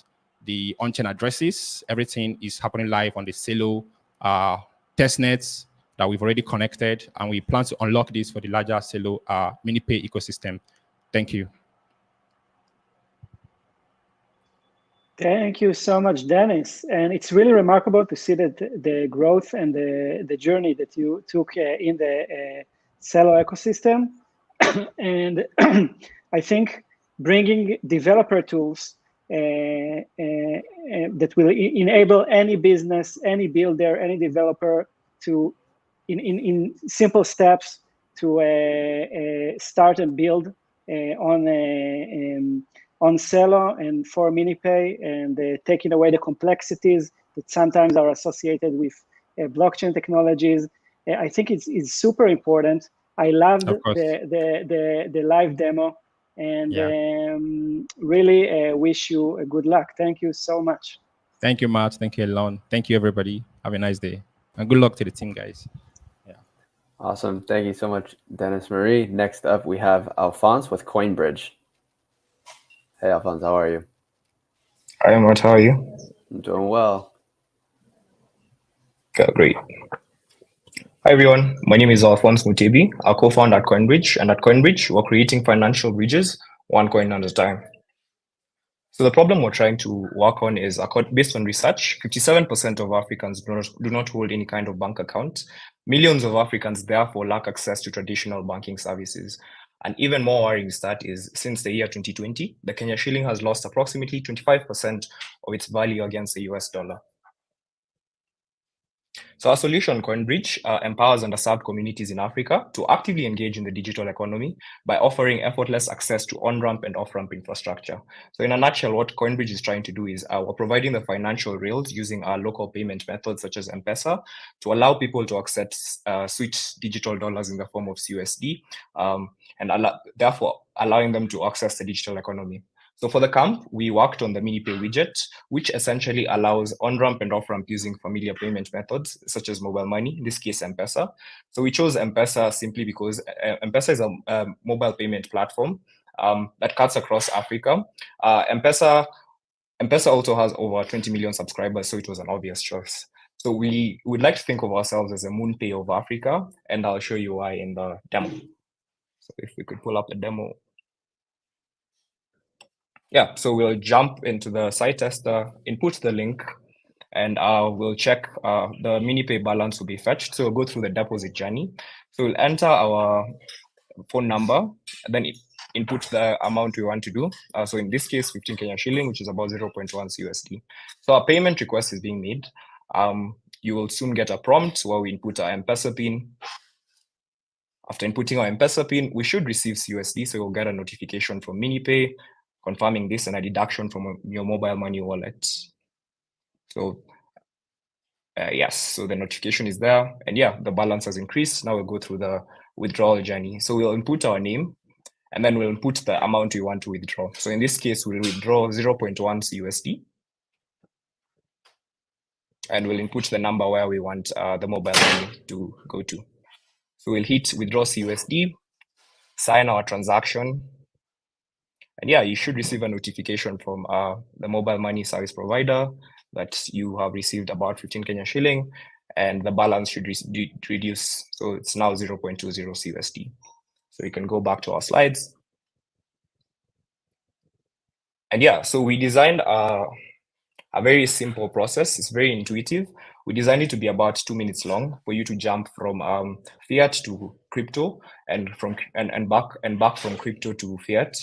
the on-chain addresses. Everything is happening live on the Celo testnets that we've already connected, and we plan to unlock this for the larger Celo MiniPay ecosystem. Thank you. Thank you so much, Dennis. And it's really remarkable to see that the growth and the journey that you took in the Celo ecosystem. And I think bringing developer tools that will enable any business, any builder, any developer to, in simple steps, to start and build on Celo and for MiniPay, and taking away the complexities that sometimes are associated with blockchain technologies. I think it's super important. I loved the live demo, and really wish you a good luck. Thank you so much. Thank you, Matt. Thank you, Elon. Thank you, everybody. Have a nice day. And good luck to the team, guys. Yeah. Awesome. Thank you so much, Dennis Marie. Next up, we have Alphonse with CoinBridge. Hey, Alphonse, how are you? Hi, Matt. How are you? I'm doing well. Okay, great. Hi, everyone. My name is Alphonse Mutebi, a co-founder at CoinBridge. And at CoinBridge, we're creating financial bridges, one coin at a time. So the problem we're trying to work on is, based on research, 57% of Africans do not hold any kind of bank account. Millions of Africans therefore lack access to traditional banking services. And even more worrying stat is, since the year 2020, the Kenya shilling has lost approximately 25% of its value against the US dollar. So our solution, CoinBridge, empowers underserved communities in Africa to actively engage in the digital economy by offering effortless access to on-ramp and off-ramp infrastructure. So in a nutshell, what CoinBridge is trying to do is we're providing the financial rails using our local payment methods such as M-Pesa to allow people to accept switch digital dollars in the form of CUSD, and therefore allowing them to access the digital economy. So for the camp, we worked on the MiniPay widget, which essentially allows on-ramp and off-ramp using familiar payment methods, such as mobile money, in this case, M-Pesa. So we chose M-Pesa simply because M-Pesa is a mobile payment platform that cuts across Africa. M-Pesa also has over 20 million subscribers, so it was an obvious choice. So we would like to think of ourselves as a MoonPay of Africa, and I'll show you why in the demo. So if we could pull up the demo. Yeah, so we'll jump into the site tester, input the link, and we'll check the MiniPay balance will be fetched. So we'll go through the deposit journey. So we'll enter our phone number, and then input the amount we want to do. So in this case, 15 Kenya shilling, which is about 0.1 CUSD. So our payment request is being made. You will soon get a prompt where we input our M-Pesa PIN. After inputting our M-Pesa PIN, we should receive CUSD, so you'll get a notification from MiniPay confirming this and a deduction from your mobile money wallet. So yes, so the notification is there, and yeah, the balance has increased. Now we'll go through the withdrawal journey. So we'll input our name, and then we'll input the amount we want to withdraw. So in this case, we'll withdraw 0.1 USD, and we'll input the number where we want the mobile money to go to. So we'll hit withdraw CUSD, sign our transaction, and yeah, you should receive a notification from the mobile money service provider that you have received about 15 Kenya shilling, and the balance should reduce. So it's now 0.20 CUSD. So we can go back to our slides. And yeah, so we designed a very simple process. It's very intuitive. We designed it to be about 2 minutes long for you to jump from fiat to crypto, and back from crypto to fiat.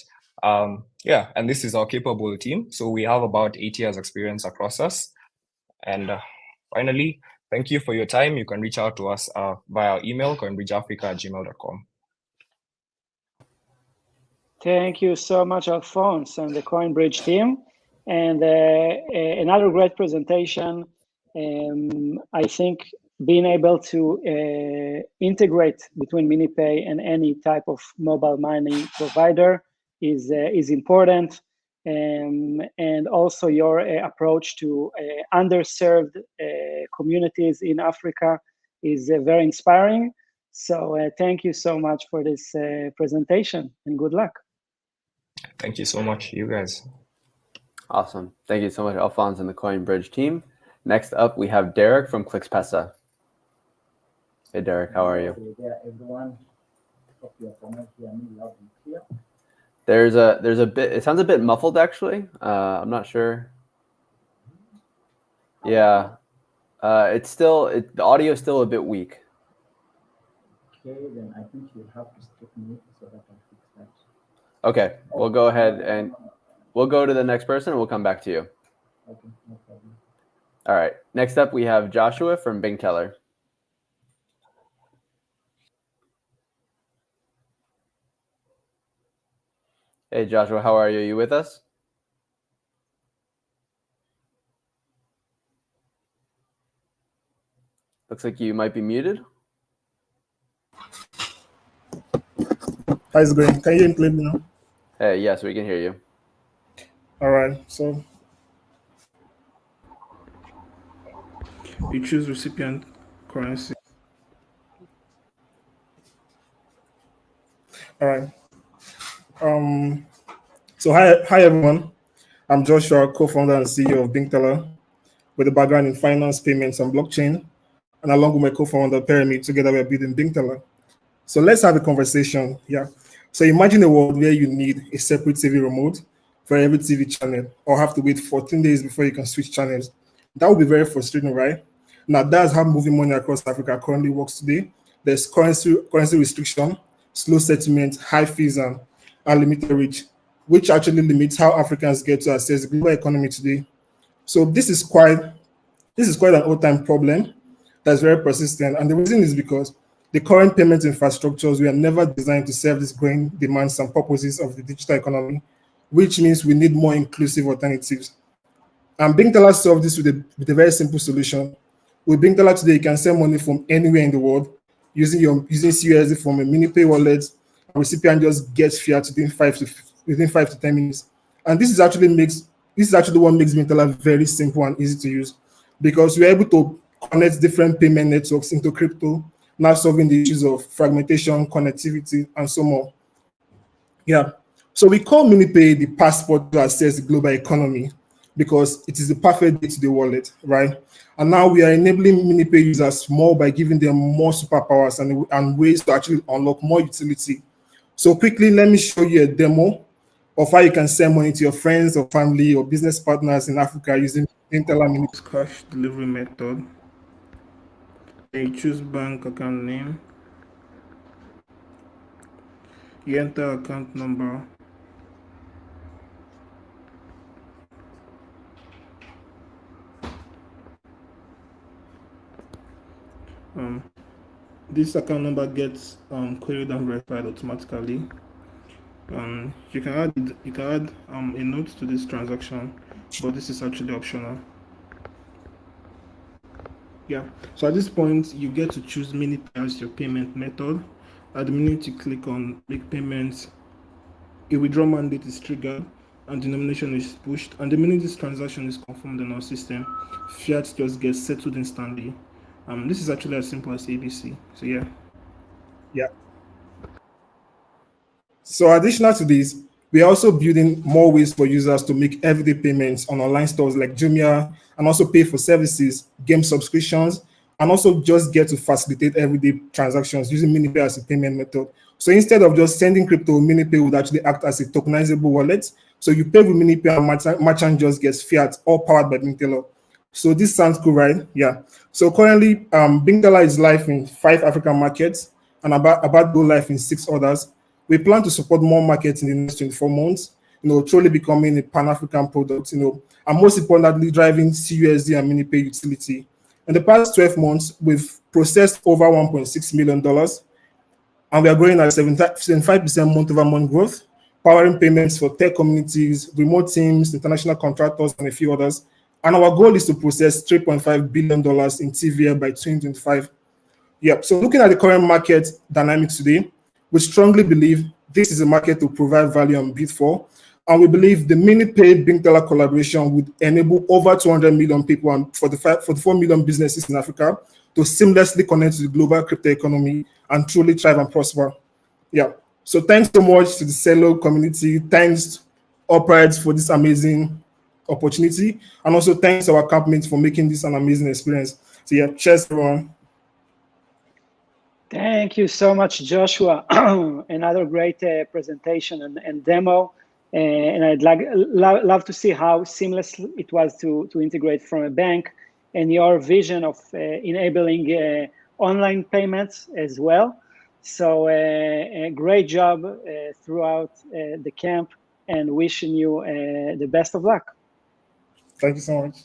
Yeah, and this is our capable team. So we have about 8 years experience across us. And finally, thank you for your time. You can reach out to us via email, coinbridgeafrica@gmail.com. Thank you so much, Alphonse, and the CoinBridge team. And another great presentation. I think being able to integrate between MiniPay and any type of mobile money provider is important. And also your approach to underserved communities in Africa is very inspiring. So thank you so much for this presentation, and good luck. Thank you so much, you guys. Awesome. Thank you so much, Alphonse and the CoinBridge team. Next up, we have Derek from ClicksPesa. Hey, Derek, how are you? Everyone. Hope you are hearing loud and clear. There's a bit. It sounds a bit muffled, actually. I'm not sure. Yeah, the audio is still a bit weak. Okay, then I think you have to skip me so that I fix that. Okay, we'll go ahead and we'll go to the next person, and we'll come back to you. Okay, no problem. All right. Next up, we have Joshua from Bing Teller. Hey, Joshua, how are you? You with us? Looks like you might be muted. How's it going? Can you hear me now? Hey, yes, we can hear you. All right, so you choose recipient currency. All right. So hi everyone. I'm Joshua, co-founder and CEO of Bing Teller, with a background in finance, payments, and blockchain. And along with my co-founder Peremy, together we're building Bing Teller. So let's have a conversation. Yeah. So imagine a world where you need a separate TV remote for every TV channel, or have to wait 14 days before you can switch channels. That would be very frustrating, right? Now that's how moving money across Africa currently works today. There's currency restriction, slow settlement, high fees, and unlimited reach, which actually limits how Africans get to access the global economy today. So this is quite an old-time problem that's very persistent, and the reason is because the current payment infrastructures were never designed to serve these growing demands and purposes of the digital economy, which means we need more inclusive alternatives. And Bing Teller solved this with a very simple solution. With Bing Teller today, you can send money from anywhere in the world using CUSD from a MiniPay wallet. A recipient just gets fiat within 5 to 10 minutes. And this is actually what makes Bing Teller very simple and easy to use, because we're able to connect different payment networks into crypto, now solving the issues of fragmentation, connectivity, and so more. Yeah. So we call MiniPay the passport to access the global economy, because it is the perfect day to the wallet, right? And now we are enabling MiniPay users more by giving them more superpowers and ways to actually unlock more utility. So quickly, let me show you a demo of how you can send money to your friends or family or business partners in Africa using Teller MiniPay cash delivery method. Then you choose bank account name. You enter account number. This account number gets queried and verified automatically. You can add a note to this transaction, but this is actually optional. Yeah. So at this point, you get to choose MiniPay as your payment method. At the minute you click on make payments, a withdrawal mandate is triggered and denomination is pushed, and the minute this transaction is confirmed in our system, fiat just gets settled instantly. This is actually as simple as ABC. So yeah. So additional to this, we are also building more ways for users to make everyday payments on online stores like Jumia, and also pay for services, game subscriptions, and also just get to facilitate everyday transactions using MiniPay as a payment method. So instead of just sending crypto, MiniPay would actually act as a tokenizable wallet. So you pay with MiniPay and merchant just gets fiat, all powered by BingTeller. So this sounds cool, right? Yeah. So currently, BingTeller is live in 5 African markets and about to go live in 6 others. We plan to support more markets in the next 24 months, truly becoming a Pan-African product, and most importantly, driving CUSD and MiniPay utility. In the past 12 months, we've processed over $1.6 million, and we are growing at 75% month-over-month growth, powering payments for tech communities, remote teams, international contractors, and a few others. And our goal is to process $3.5 billion in TVL by 2025. Yeah, so looking at the current market dynamics today, we strongly believe this is a market to provide value and bid for. And we believe the MiniPay BingTeller collaboration would enable over 200 million people and 44 million businesses in Africa to seamlessly connect to the global crypto economy and truly thrive and prosper. Yeah. So thanks so much to the Celo community. Thanks, Upright, for this amazing opportunity. And also thanks to our company for making this an amazing experience. So yeah, cheers, everyone. Thank you so much, Joshua. Another great presentation and demo. And I'd love to see how seamless it was to integrate from a bank, and your vision of enabling online payments as well. So a great job throughout the camp, and wishing you the best of luck. Thank you so much.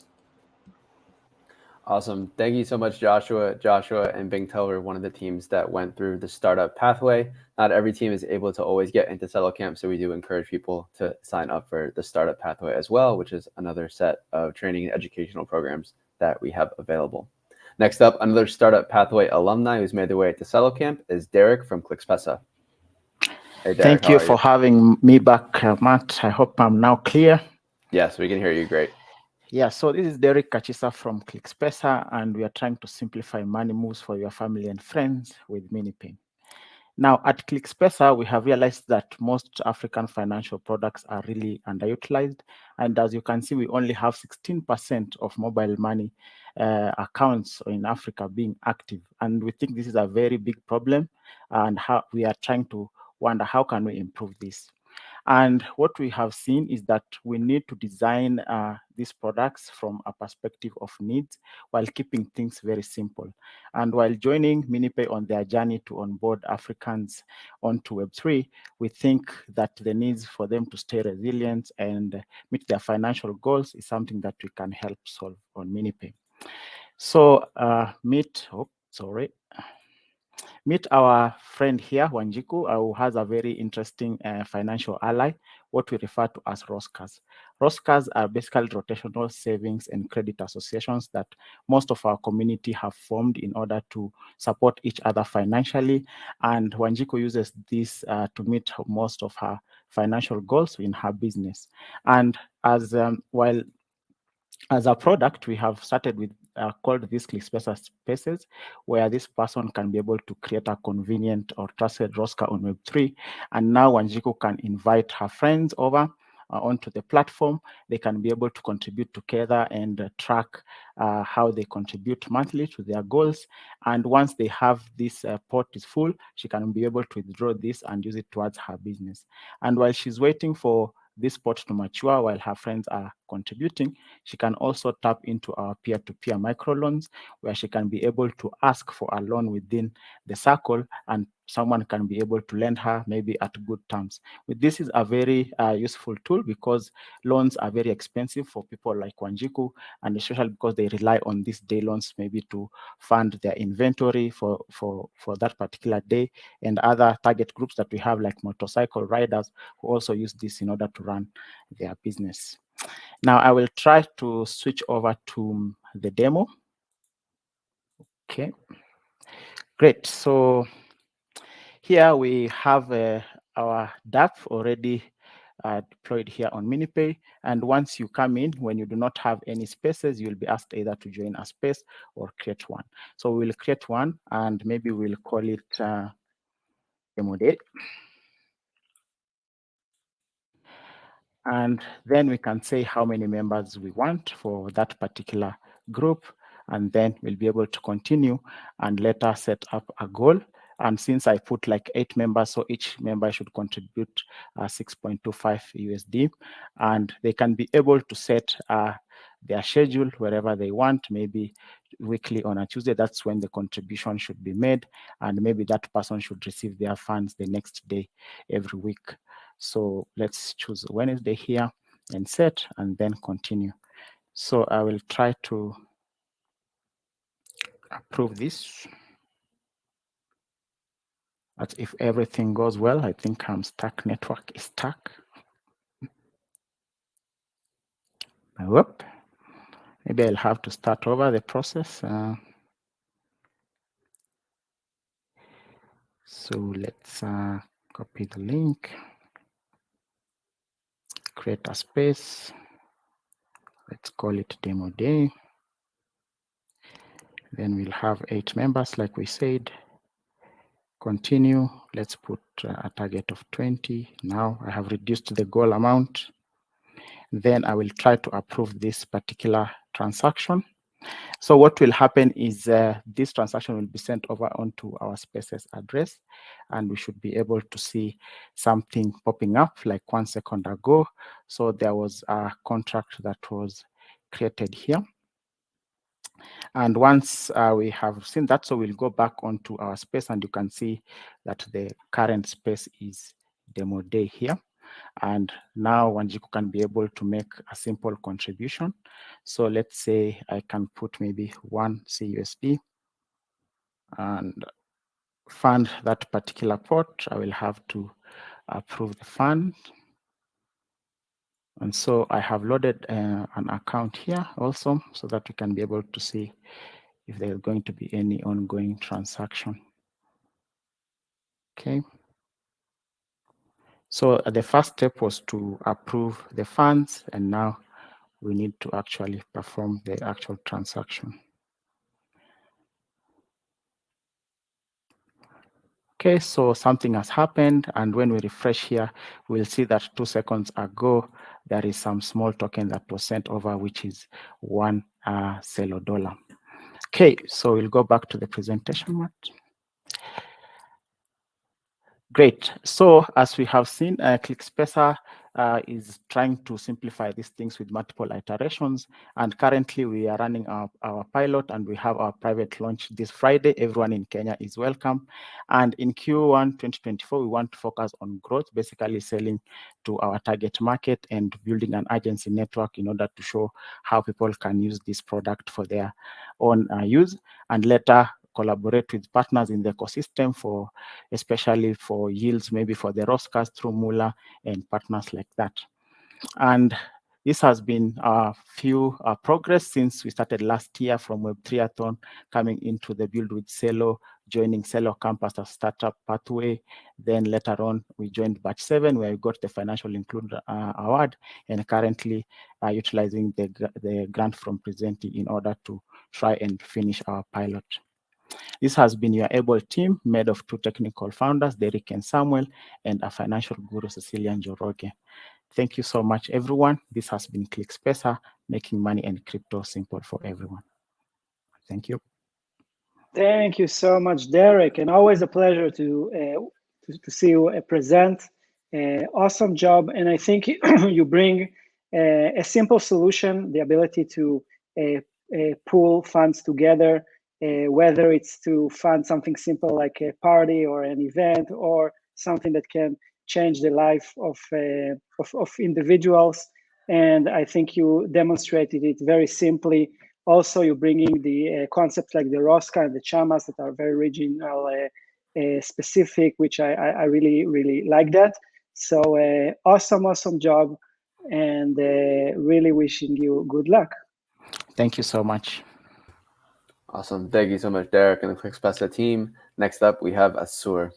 Awesome. Thank you so much, Joshua. Joshua and BingTeller are one of the teams that went through the startup pathway. Not every team is able to always get into Celo Camp, so we do encourage people to sign up for the startup pathway as well, which is another set of training and educational programs that we have available. Next up, another startup pathway alumni who's made their way to Celo Camp is Derek from ClickSpesa. Hey, Derek, thank you for having me back, Matt. I hope I'm now clear. Yes, we can hear you great. Yeah, so this is Derek Kachisa from ClickSpesa, and we are trying to simplify money moves for your family and friends with MiniPay. Now, at ClickSpesa, we have realized that most African financial products are really underutilized. And as you can see, we only have 16% of mobile money accounts in Africa being active. And we think this is a very big problem, and how we are trying to wonder how can we improve this. And what we have seen is that we need to design these products from a perspective of needs while keeping things very simple. And while joining MiniPay on their journey to onboard Africans onto Web3, we think that the needs for them to stay resilient and meet their financial goals is something that we can help solve on MiniPay. So meet our friend here, Wanjiku, who has a very interesting financial ally, what we refer to as ROSCAs. ROSCAs are basically rotational savings and credit associations that most of our community have formed in order to support each other financially. And Wanjiku uses this to meet most of her financial goals in her business. And as a product, we have started with called these ClickSpesa spaces, where this person can be able to create a convenient or trusted ROSCA on Web3. And now Wanjiku can invite her friends over onto the platform. They can be able to contribute together and track how they contribute monthly to their goals. And once they have this pot is full, she can be able to withdraw this and use it towards her business. And while she's waiting for this pot to mature while her friends are contributing, she can also tap into our peer-to-peer microloans, where she can be able to ask for a loan within the circle, and someone can be able to lend her maybe at good terms. This is a very useful tool because loans are very expensive for people like Wanjiku, and especially because they rely on these day loans maybe to fund their inventory for that particular day, and other target groups that we have like motorcycle riders who also use this in order to run their business. Now I will try to switch over to the demo. Okay, great. So here we have our DApp already deployed here on MiniPay. And once you come in, when you do not have any spaces, you'll be asked either to join a space or create one. So we'll create one, and maybe we'll call it demo day. And then we can say how many members we want for that particular group. And then we'll be able to continue and later set up a goal. And since I put like 8 members, so each member should contribute 6.25 USD. And they can be able to set their schedule wherever they want, maybe weekly on a Tuesday. That's when the contribution should be made. And maybe that person should receive their funds the next day every week. So let's choose Wednesday here and set, and then continue. So I will try to approve this. But if everything goes well, I think I'm stuck. Network is stuck. Whoop. Maybe I'll have to start over the process. So let's copy the link, create a space. Let's call it demo day. Then we'll have 8 members, like we said. Continue. Let's put a target of 20. Now I have reduced the goal amount. Then I will try to approve this particular transaction. So what will happen is this transaction will be sent over onto our spaces address, and we should be able to see something popping up like 1 second ago. So there was a contract that was created here. And once we have seen that, so we'll go back onto our space, and you can see that the current space is demo day here. And now Wanjiku can be able to make a simple contribution. So let's say I can put maybe 1 CUSD and fund that particular pot. I will have to approve the fund. And so I have loaded an account here also, so that we can be able to see if there's going to be any ongoing transaction. Okay. So the first step was to approve the funds, and now we need to actually perform the actual transaction. Okay, so something has happened, and when we refresh here, we'll see that 2 seconds ago, there is some small token that was sent over, which is 1 Celo dollar. Okay, so we'll go back to the presentation mode. Great. So as we have seen, ClickSpacer is trying to simplify these things with multiple iterations. And currently we are running our pilot, and we have our private launch this Friday. Everyone in Kenya is welcome. And in Q1 2024, we want to focus on growth, basically selling to our target market and building an agency network in order to show how people can use this product for their own use, and later collaborate with partners in the ecosystem for, especially for yields, maybe for the Roscas through Mula and partners like that. And this has been a few progress since we started last year from Web3athon, coming into the Build with Celo, joining Celo Campus as startup pathway. Then later on, we joined Batch 7, where we got the Financial Include Award, and currently utilizing the grant from Presenti in order to try and finish our pilot. This has been your able team made of 2 technical founders, Derek and Samuel, and a financial guru, Cecilia Njoroge. Thank you so much, everyone. This has been ClickSpacer, making money and crypto simple for everyone. Thank you. Thank you so much, Derek, and always a pleasure to see you present. Awesome job, and I think you bring a simple solution, the ability to pool funds together, whether it's to fund something simple like a party or an event, or something that can change the life of individuals. And I think you demonstrated it very simply. Also, you're bringing the concepts like the Rosca and the Chamas that are very regional specific, which I really, really like that. So awesome job, and really wishing you good luck. Thank you so much. Awesome. Thank you so much, Derek and the ClickSpacer team. Next up, we have Asur.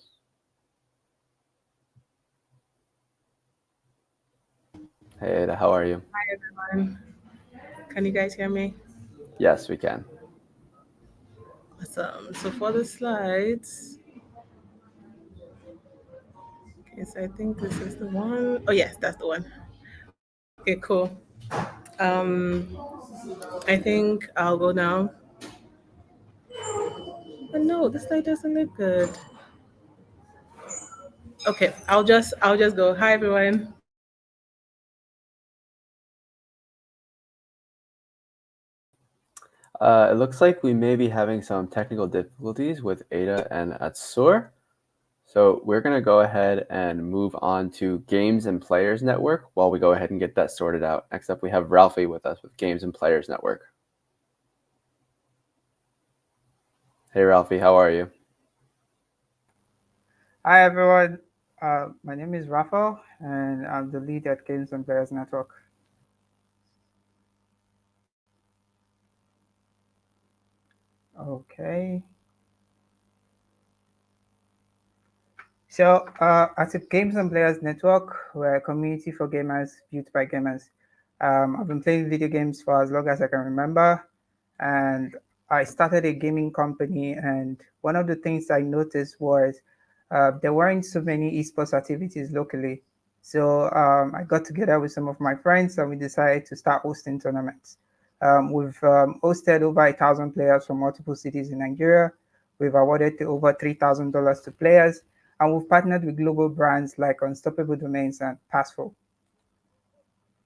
Hey, Ada, how are you? Hi everyone. Can you guys hear me? Yes, we can. Awesome. So for the slides, okay, so I think this is the one. Oh yes, that's the one. Okay, cool. Um, I think I'll go now. But no, the slide doesn't look good. Okay, I'll just go. Hi everyone. It looks like we may be having some technical difficulties with Ada and Atsur. So we're going to go ahead and move on to Games and Players Network while we go ahead and get that sorted out. Next up, we have Ralphie with us with Games and Players Network. Hey, Ralphie, how are you? Hi everyone, my name is Rafael and I'm the lead at Games and Players Network. Okay. So at the Games and Players Network, we're a community for gamers built by gamers. I've been playing video games for as long as I can remember, and I started a gaming company, and one of the things I noticed was there weren't so many esports activities locally. So I got together with some of my friends and we decided to start hosting tournaments. We've hosted over 1,000 players from multiple cities in Nigeria. We've awarded over $3,000 to players, and we've partnered with global brands like Unstoppable Domains and Passful.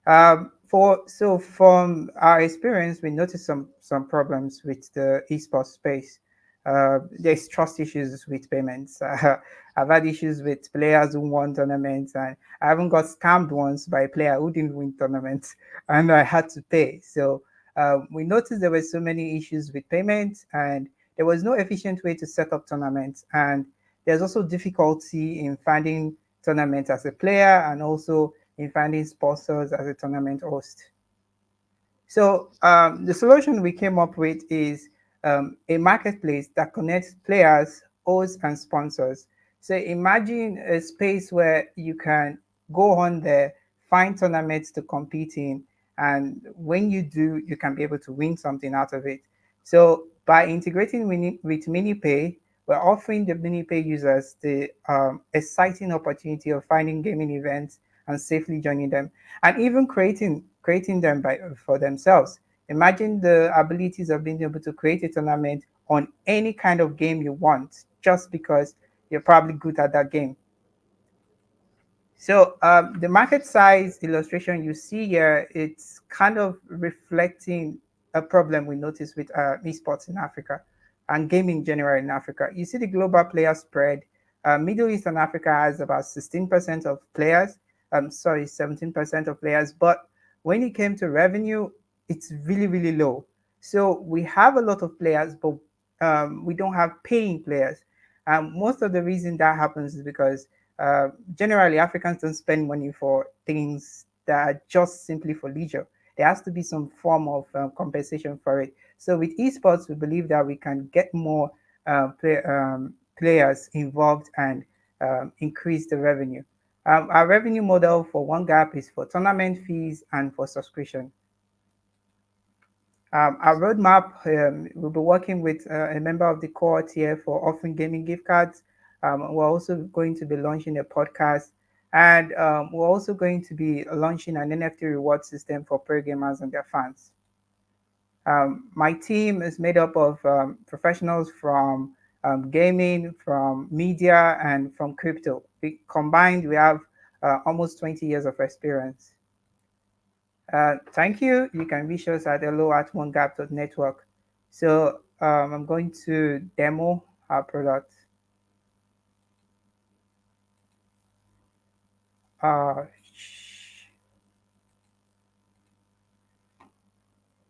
So from our experience, we noticed some problems with the esports space. There's trust issues with payments. I've had issues with players who won tournaments, and I haven't got scammed once by a player who didn't win tournaments, and I had to pay. So we noticed there were so many issues with payments, and there was no efficient way to set up tournaments. And there's also difficulty in finding tournaments as a player, and also in finding sponsors as a tournament host. So the solution we came up with is a marketplace that connects players, hosts, and sponsors. So imagine a space where you can go on there, find tournaments to compete in, and when you do, you can be able to win something out of it. So by integrating with MiniPay, we're offering the MiniPay users the exciting opportunity of finding gaming events and safely joining them, and even creating them for themselves. Imagine the abilities of being able to create a tournament on any kind of game you want, just because you're probably good at that game. So the market size illustration you see here, it's kind of reflecting a problem we noticed with esports in Africa and gaming in general in Africa. You see the global player spread. Middle East and Africa has about 16% of players. 17% of players. But when it came to revenue, it's really, really low. So we have a lot of players, but we don't have paying players. Most of the reason that happens is because generally Africans don't spend money for things that are just simply for leisure. There has to be some form of compensation for it. So with esports, we believe that we can get more players involved and increase the revenue. Our revenue model for One Gap is for tournament fees and for subscription. Our roadmap, we'll be working with a member of the cohort here for offering gaming gift cards. We're also going to be launching a podcast, and we're also going to be launching an NFT reward system for pro gamers and their fans. My team is made up of professionals from gaming, from media, and from crypto. Combined, we have almost 20 years of experience. Thank you. You can reach us at hello@onegap.network. So I'm going to demo our product.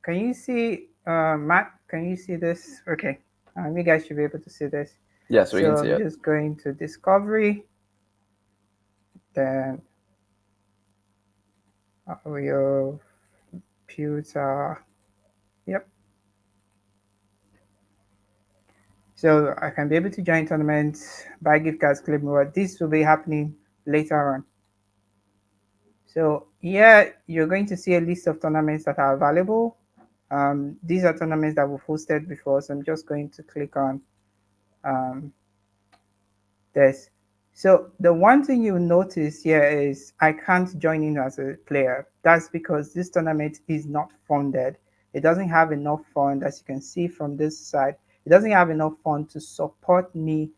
Can you see, Matt? Can you see this? Okay, you guys should be able to see this. Yes, we can see it. So I'm just going to discovery, then your computer. Yep. So I can be able to join tournaments, buy gift cards, claim reward. This will be happening later on. So here you're going to see a list of tournaments that are available. These are tournaments that we've hosted before, so I'm just going to click on this. So the one thing you'll notice here is I can't join in as a player. That's because this tournament is not funded. It doesn't have enough fund, as you can see from this side. It doesn't have enough fund to support me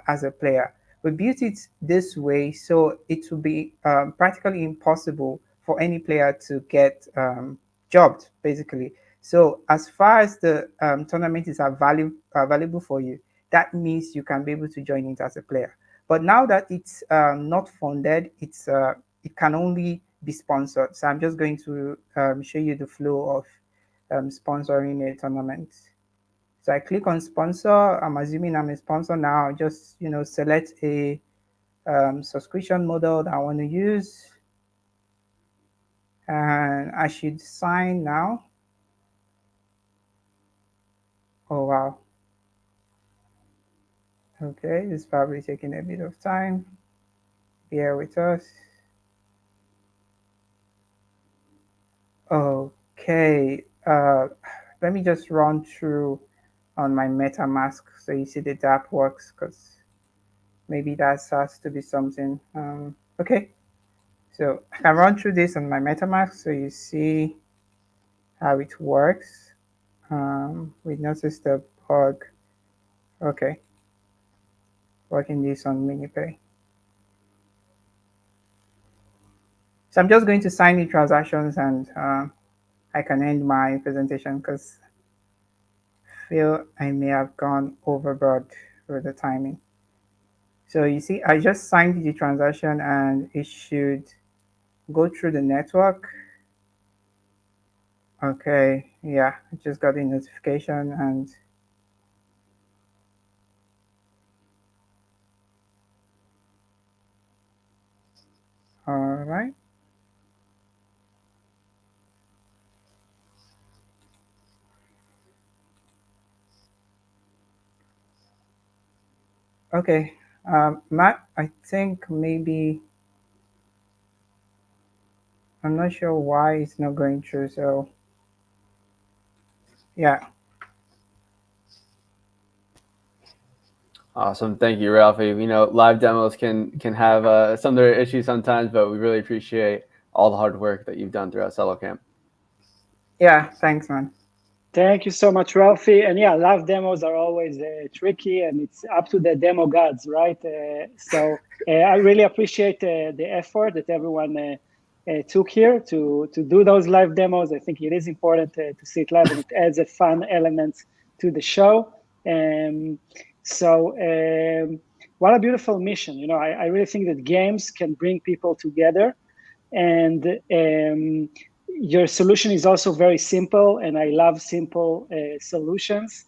as a player. We built it this way so it will be practically impossible for any player to get jobbed, basically. So as far as the tournament is available for you, that means you can be able to join it as a player. But now that it's not funded, it can only be sponsored. So I'm just going to show you the flow of sponsoring a tournament. So I click on sponsor. I'm assuming I'm a sponsor now. Just select a subscription model that I want to use, and I should sign now. Oh wow. Okay, it's probably taking a bit of time. Bear with us. Okay, let me just run through on my MetaMask so you see the DApp works, because maybe that has to be something. Okay, so I can run through this on my MetaMask so you see how it works. We noticed the bug. Okay, working this on MiniPay. So I'm just going to sign the transactions, and I can end my presentation because I feel I may have gone overboard with the timing. So you see, I just signed the transaction and it should go through the network. Okay, yeah, I just got a notification and all right. Okay, Matt, I think maybe, I'm not sure why it's not going through, so yeah. Awesome. Thank you, Ralphie. Live demos can have some of their issues sometimes, but we really appreciate all the hard work that you've done throughout Celo Camp. Yeah, thanks, man. Thank you so much, Ralphie. And yeah, live demos are always tricky, and it's up to the demo gods, right? So I really appreciate the effort that everyone took here to do those live demos. I think it is important to see it live, and it adds a fun element to the show. What a beautiful mission. I really think that games can bring people together, and your solution is also very simple, and I love simple solutions.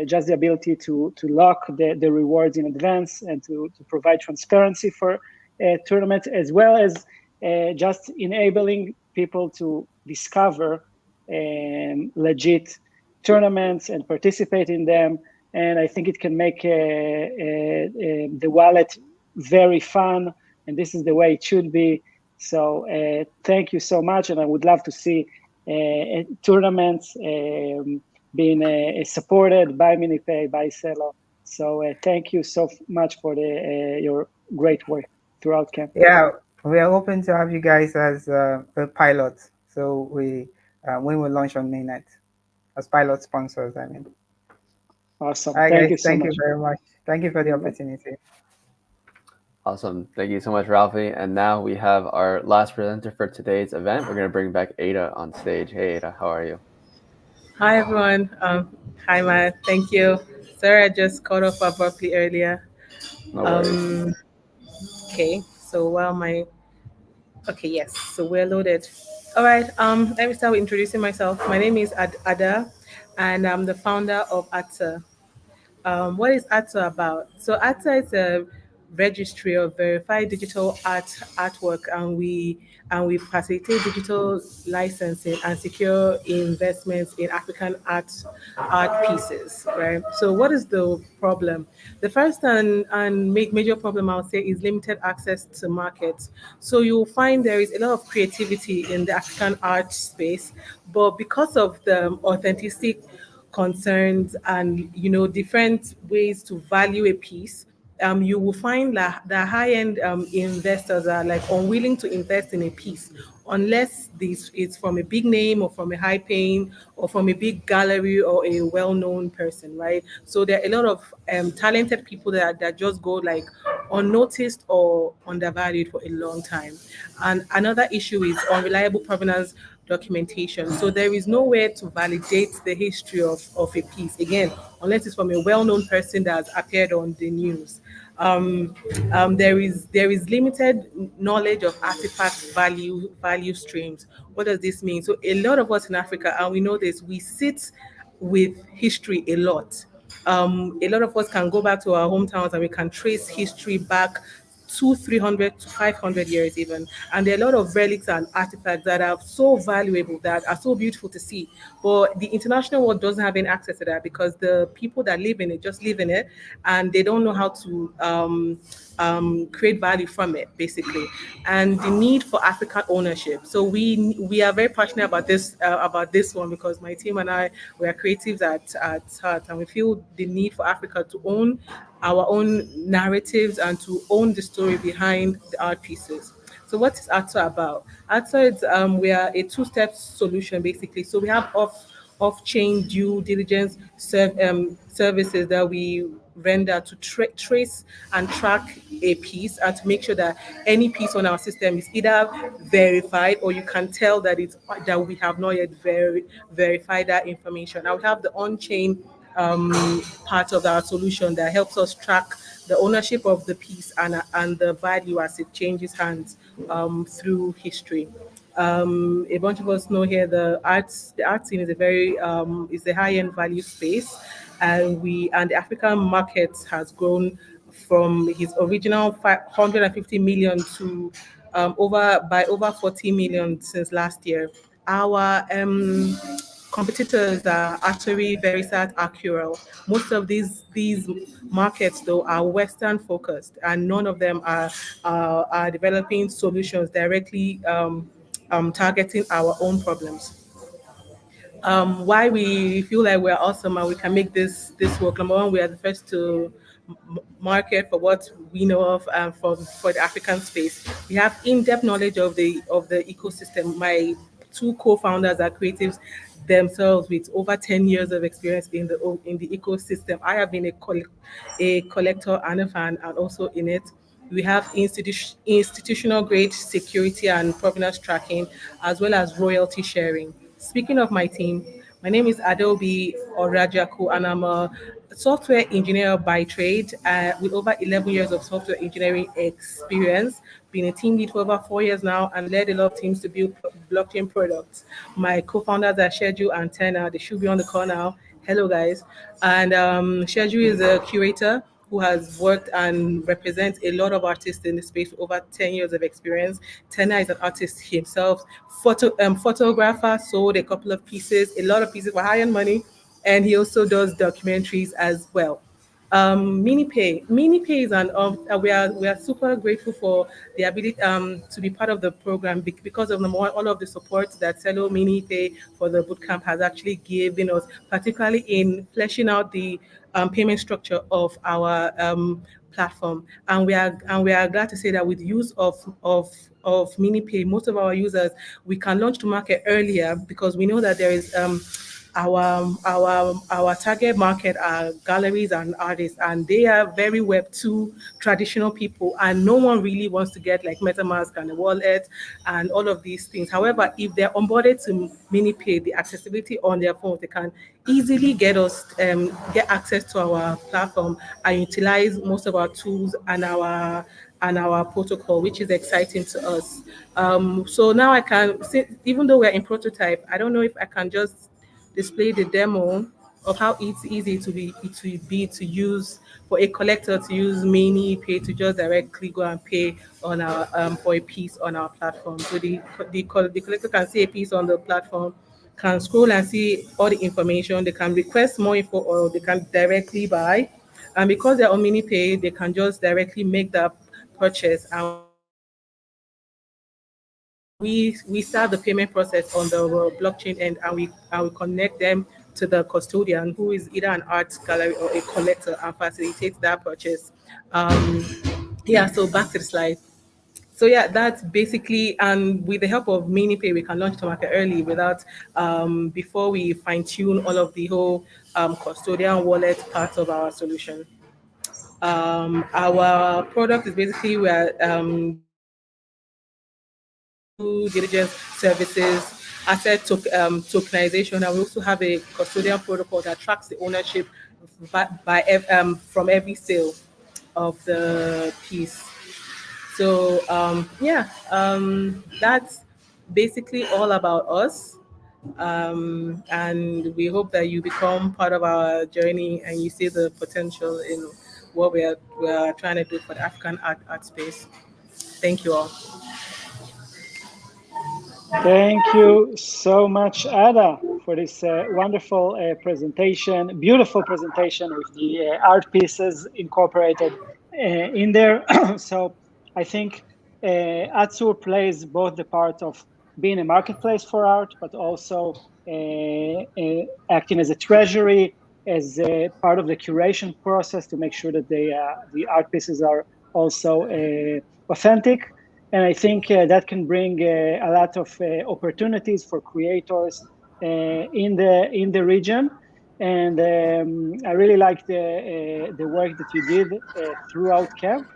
Just the ability to lock the rewards in advance and to provide transparency for tournaments, as well as just enabling people to discover legit tournaments and participate in them. And I think it can make the wallet very fun, and this is the way it should be. So thank you so much, and I would love to see tournaments being supported by MiniPay, by Celo. So thank you so much for your great work throughout camp. Yeah, we are open to have you guys as a pilot. So when we launch on mainnet, as pilot sponsors, I mean. Awesome. All right, thank guys, you so thank much. you very much. Thank you for the opportunity. Awesome. Thank you so much, Ralphie. And now we have our last presenter for today's event. We're going to bring back Ada on stage. Hey, Ada, how are you? Hi, everyone. Hi, Matt. Thank you. Sorry, I just caught off abruptly earlier. No worries. Okay, so okay, yes, so we're loaded. All right, let me start with introducing myself. My name is Ada, and I'm the founder of ATA. What is ATA about? So ATA is a registry of verified digital artwork, and we facilitate digital licensing and secure investments in African art pieces, right? So what is the problem? The first and major problem I would say is limited access to markets. So you'll find there is a lot of creativity in the African art space, but because of the authenticity concerns and different ways to value a piece, you will find that the high-end investors are like unwilling to invest in a piece unless this is from a big name or from a high paying or from a big gallery or a well-known person, right? So there are a lot of talented people that just go like unnoticed or undervalued for a long time. And another issue is unreliable provenance documentation. So there is nowhere to validate the history of a piece, again, unless it's from a well-known person that has appeared on the news. There is limited knowledge of artifact value streams. What does this mean? So a lot of us in Africa, and we know this, we sit with history a lot. A lot of us can go back to our hometowns and we can trace history back 300 to 500 years even. And there are a lot of relics and artifacts that are so valuable, that are so beautiful to see. But the international world doesn't have any access to that because the people that live in it just live in it and they don't know how to create value from it, basically. And the need for African ownership. So we are very passionate about this one because my team and I, we are creatives at heart, and we feel the need for Africa to own our own narratives and to own the story behind the art pieces. So what is ATSO about? ATSO is we are a two-step solution basically. So we have off-chain due diligence services that we render to trace and track a piece and to make sure that any piece on our system is either verified or you can tell that we have not yet verified that information. Now we have the on-chain part of our solution that helps us track the ownership of the piece and the value as it changes hands through history. A bunch of us know here the art scene is is a high-end value space, and the African market has grown from his original 150 million to over 40 million since last year. Our competitors are actually Verisat, Accurel. Most of these markets, though, are Western focused, and none of them are developing solutions directly targeting our own problems. Why we feel like we're awesome and we can make this work. Number one, we are the first to market for what we know of for the African space. We have in-depth knowledge of the ecosystem. My two co-founders are creatives themselves with over 10 years of experience in the ecosystem. I have been a collector and a fan, and also in it. We have institutional grade security and provenance tracking, as well as royalty sharing. Speaking of my team, my name is Adobe Orajaku, and I'm a software engineer by trade with over 11 years of software engineering experience. Been a team lead for over 4 years now and led a lot of teams to build blockchain products. My co-founders are Sheju and Tena. They should be on the call now. Hello, guys. And Sheju is a curator who has worked and represents a lot of artists in the space with over 10 years of experience. Tena is an artist himself, photographer, sold a couple of pieces, a lot of pieces for high-end money, and he also does documentaries as well. MiniPay is we are super grateful for the ability to be part of the program because of all of the support that Celo MiniPay for the bootcamp has actually given us, particularly in fleshing out the payment structure of our platform. And we are glad to say that with use of MiniPay, most of our users, we can launch to market earlier because we know that there is our target market are galleries and artists, and they are very Web2 traditional people, and no one really wants to get like MetaMask and a wallet and all of these things. However, if they're onboarded to MiniPay, the accessibility on their phone, they can easily get access to our platform and utilize most of our tools and our protocol, which is exciting to us. So now I can, even though we're in prototype, I don't know if I can just display the demo of how it's easy to use for a collector to use MiniPay to just directly go and pay on our for a piece on our platform. So the collector can see a piece on the platform, can scroll and see all the information. They can request more info or they can directly buy. And because they're on MiniPay, they can just directly make that purchase. And we start the payment process on the blockchain end, and we connect them to the custodian, who is either an art gallery or a collector, and facilitate that purchase. Yeah, so back to the slide. So yeah, that's basically, and with the help of MiniPay, we can launch to market early without before we fine tune all of the whole custodian wallet part of our solution. Our product is basically where due diligence services, tokenization, and we also have a custodian protocol that tracks the ownership from every sale of the piece. So that's basically all about us. And we hope that you become part of our journey and you see the potential in what we are trying to do for the African art space. Thank you all. Thank you so much, Ada, for this wonderful presentation, beautiful presentation with the art pieces incorporated in there. So I think Atsur plays both the part of being a marketplace for art, but also acting as a treasury, as a part of the curation process to make sure that the art pieces are also authentic. And I think that can bring a lot of opportunities for creators in the region. And I really like the work that you did throughout camp,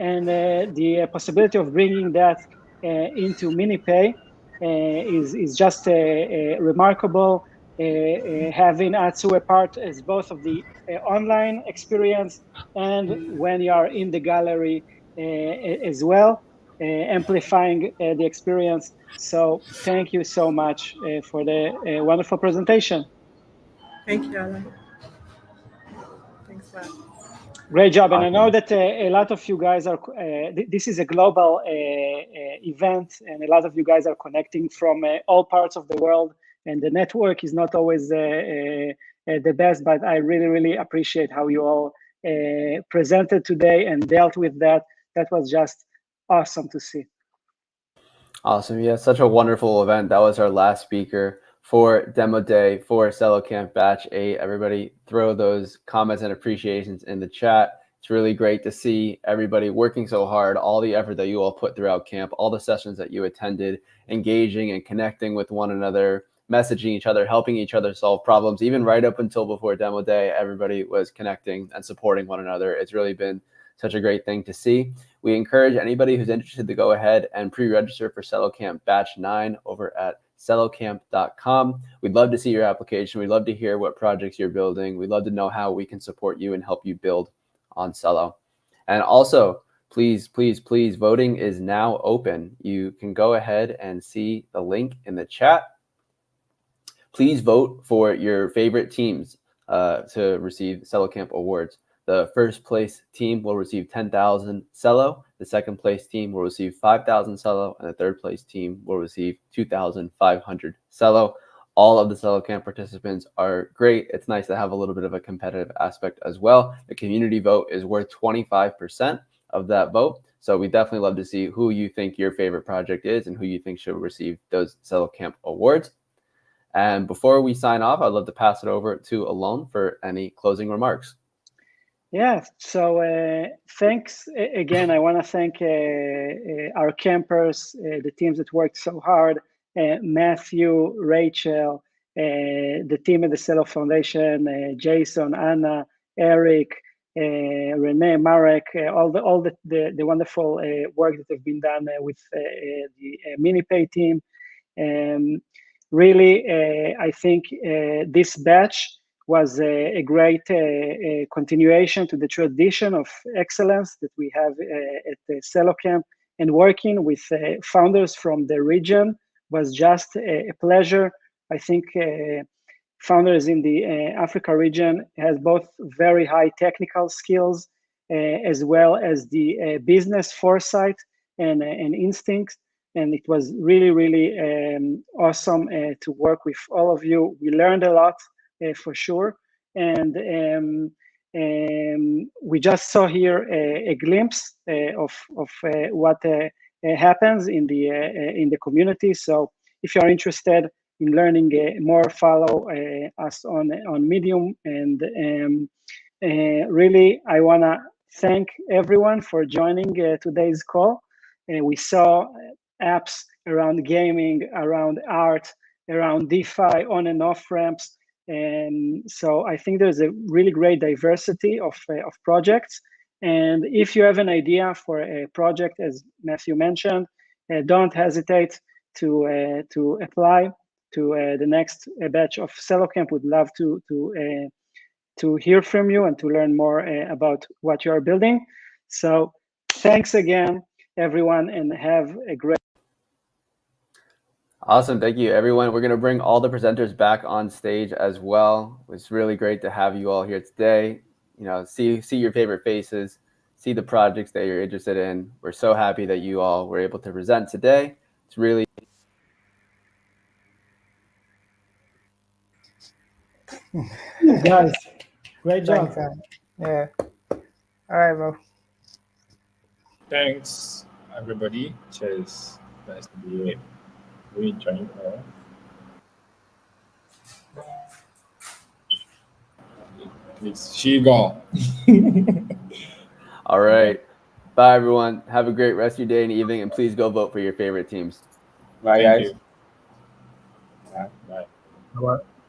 and the possibility of bringing that into MiniPay is just remarkable. Having Atsu a part as both of the online experience and when you are in the gallery as well. Amplifying the experience. So thank you so much for the wonderful presentation. Thank you, Alan. Thanks, man. Great job. And I know that a lot of you guys are, this is a global event, and a lot of you guys are connecting from all parts of the world, and the network is not always the best, but I really, really appreciate how you all presented today and dealt with that. That was just awesome to see. Awesome. Yeah, such a wonderful event. That was our last speaker for Demo Day for Celo Camp Batch 8. Everybody throw those comments and appreciations in the chat. It's really great to see everybody working so hard, all the effort that you all put throughout camp, all the sessions that you attended, engaging and connecting with one another, messaging each other, helping each other solve problems. Even right up until before Demo Day, everybody was connecting and supporting one another. It's really been such a great thing to see. We encourage anybody who's interested to go ahead and pre-register for Celo Camp Batch 9 over at celocamp.com. We'd love to see your application. We'd love to hear what projects you're building. We'd love to know how we can support you and help you build on Celo. And also, please, please, please, voting is now open. You can go ahead and see the link in the chat. Please vote for your favorite teams to receive Celo Camp awards. The first place team will receive 10,000 Celo. The second place team will receive 5,000 Celo, and the third place team will receive 2,500 Celo. All of the Celo Camp participants are great. It's nice to have a little bit of a competitive aspect as well. The community vote is worth 25% of that vote. So we definitely love to see who you think your favorite project is and who you think should receive those Celo Camp awards. And before we sign off, I'd love to pass it over to Alon for any closing remarks. Yeah, so thanks again. I want to thank our campers, the teams that worked so hard, Matthew, Rachel, the team at the Celo Foundation, Jason, Anna, Eric, Renee, Marek, all the wonderful work that have been done with the MiniPay team. Really, I think this batch was a great continuation to the tradition of excellence that we have at the Celo Camp, and working with founders from the region was just a pleasure. I think founders in the Africa region has both very high technical skills as well as the business foresight and instincts. And it was really, really awesome to work with all of you. We learned a lot for sure. And we just saw here a glimpse of what happens in the community. So if you are interested in learning more, follow us on Medium. And really, I want to thank everyone for joining today's call. We saw apps around gaming, around art, around DeFi, on and off ramps. And so I think there's a really great diversity of projects. And if you have an idea for a project, as Matthew mentioned, don't hesitate to apply to the next batch of Celo Camp. Would love to hear from you and to learn more about what you are building. So thanks again, everyone, and have a great. Awesome. Thank you, everyone. We're going to bring all the presenters back on stage as well. It's really great to have you all here today. You know, see your favorite faces, see the projects that you're interested in. We're so happy that you all were able to present today. It's really guys, great job. Thanks, yeah. All right, bro. Thanks, everybody. Cheers. Nice to be here. We enjoying all. It's Shigo. all right. Bye, everyone. Have a great rest of your day and evening, and please go vote for your favorite teams. Bye, Thank guys. you. Bye. Bye.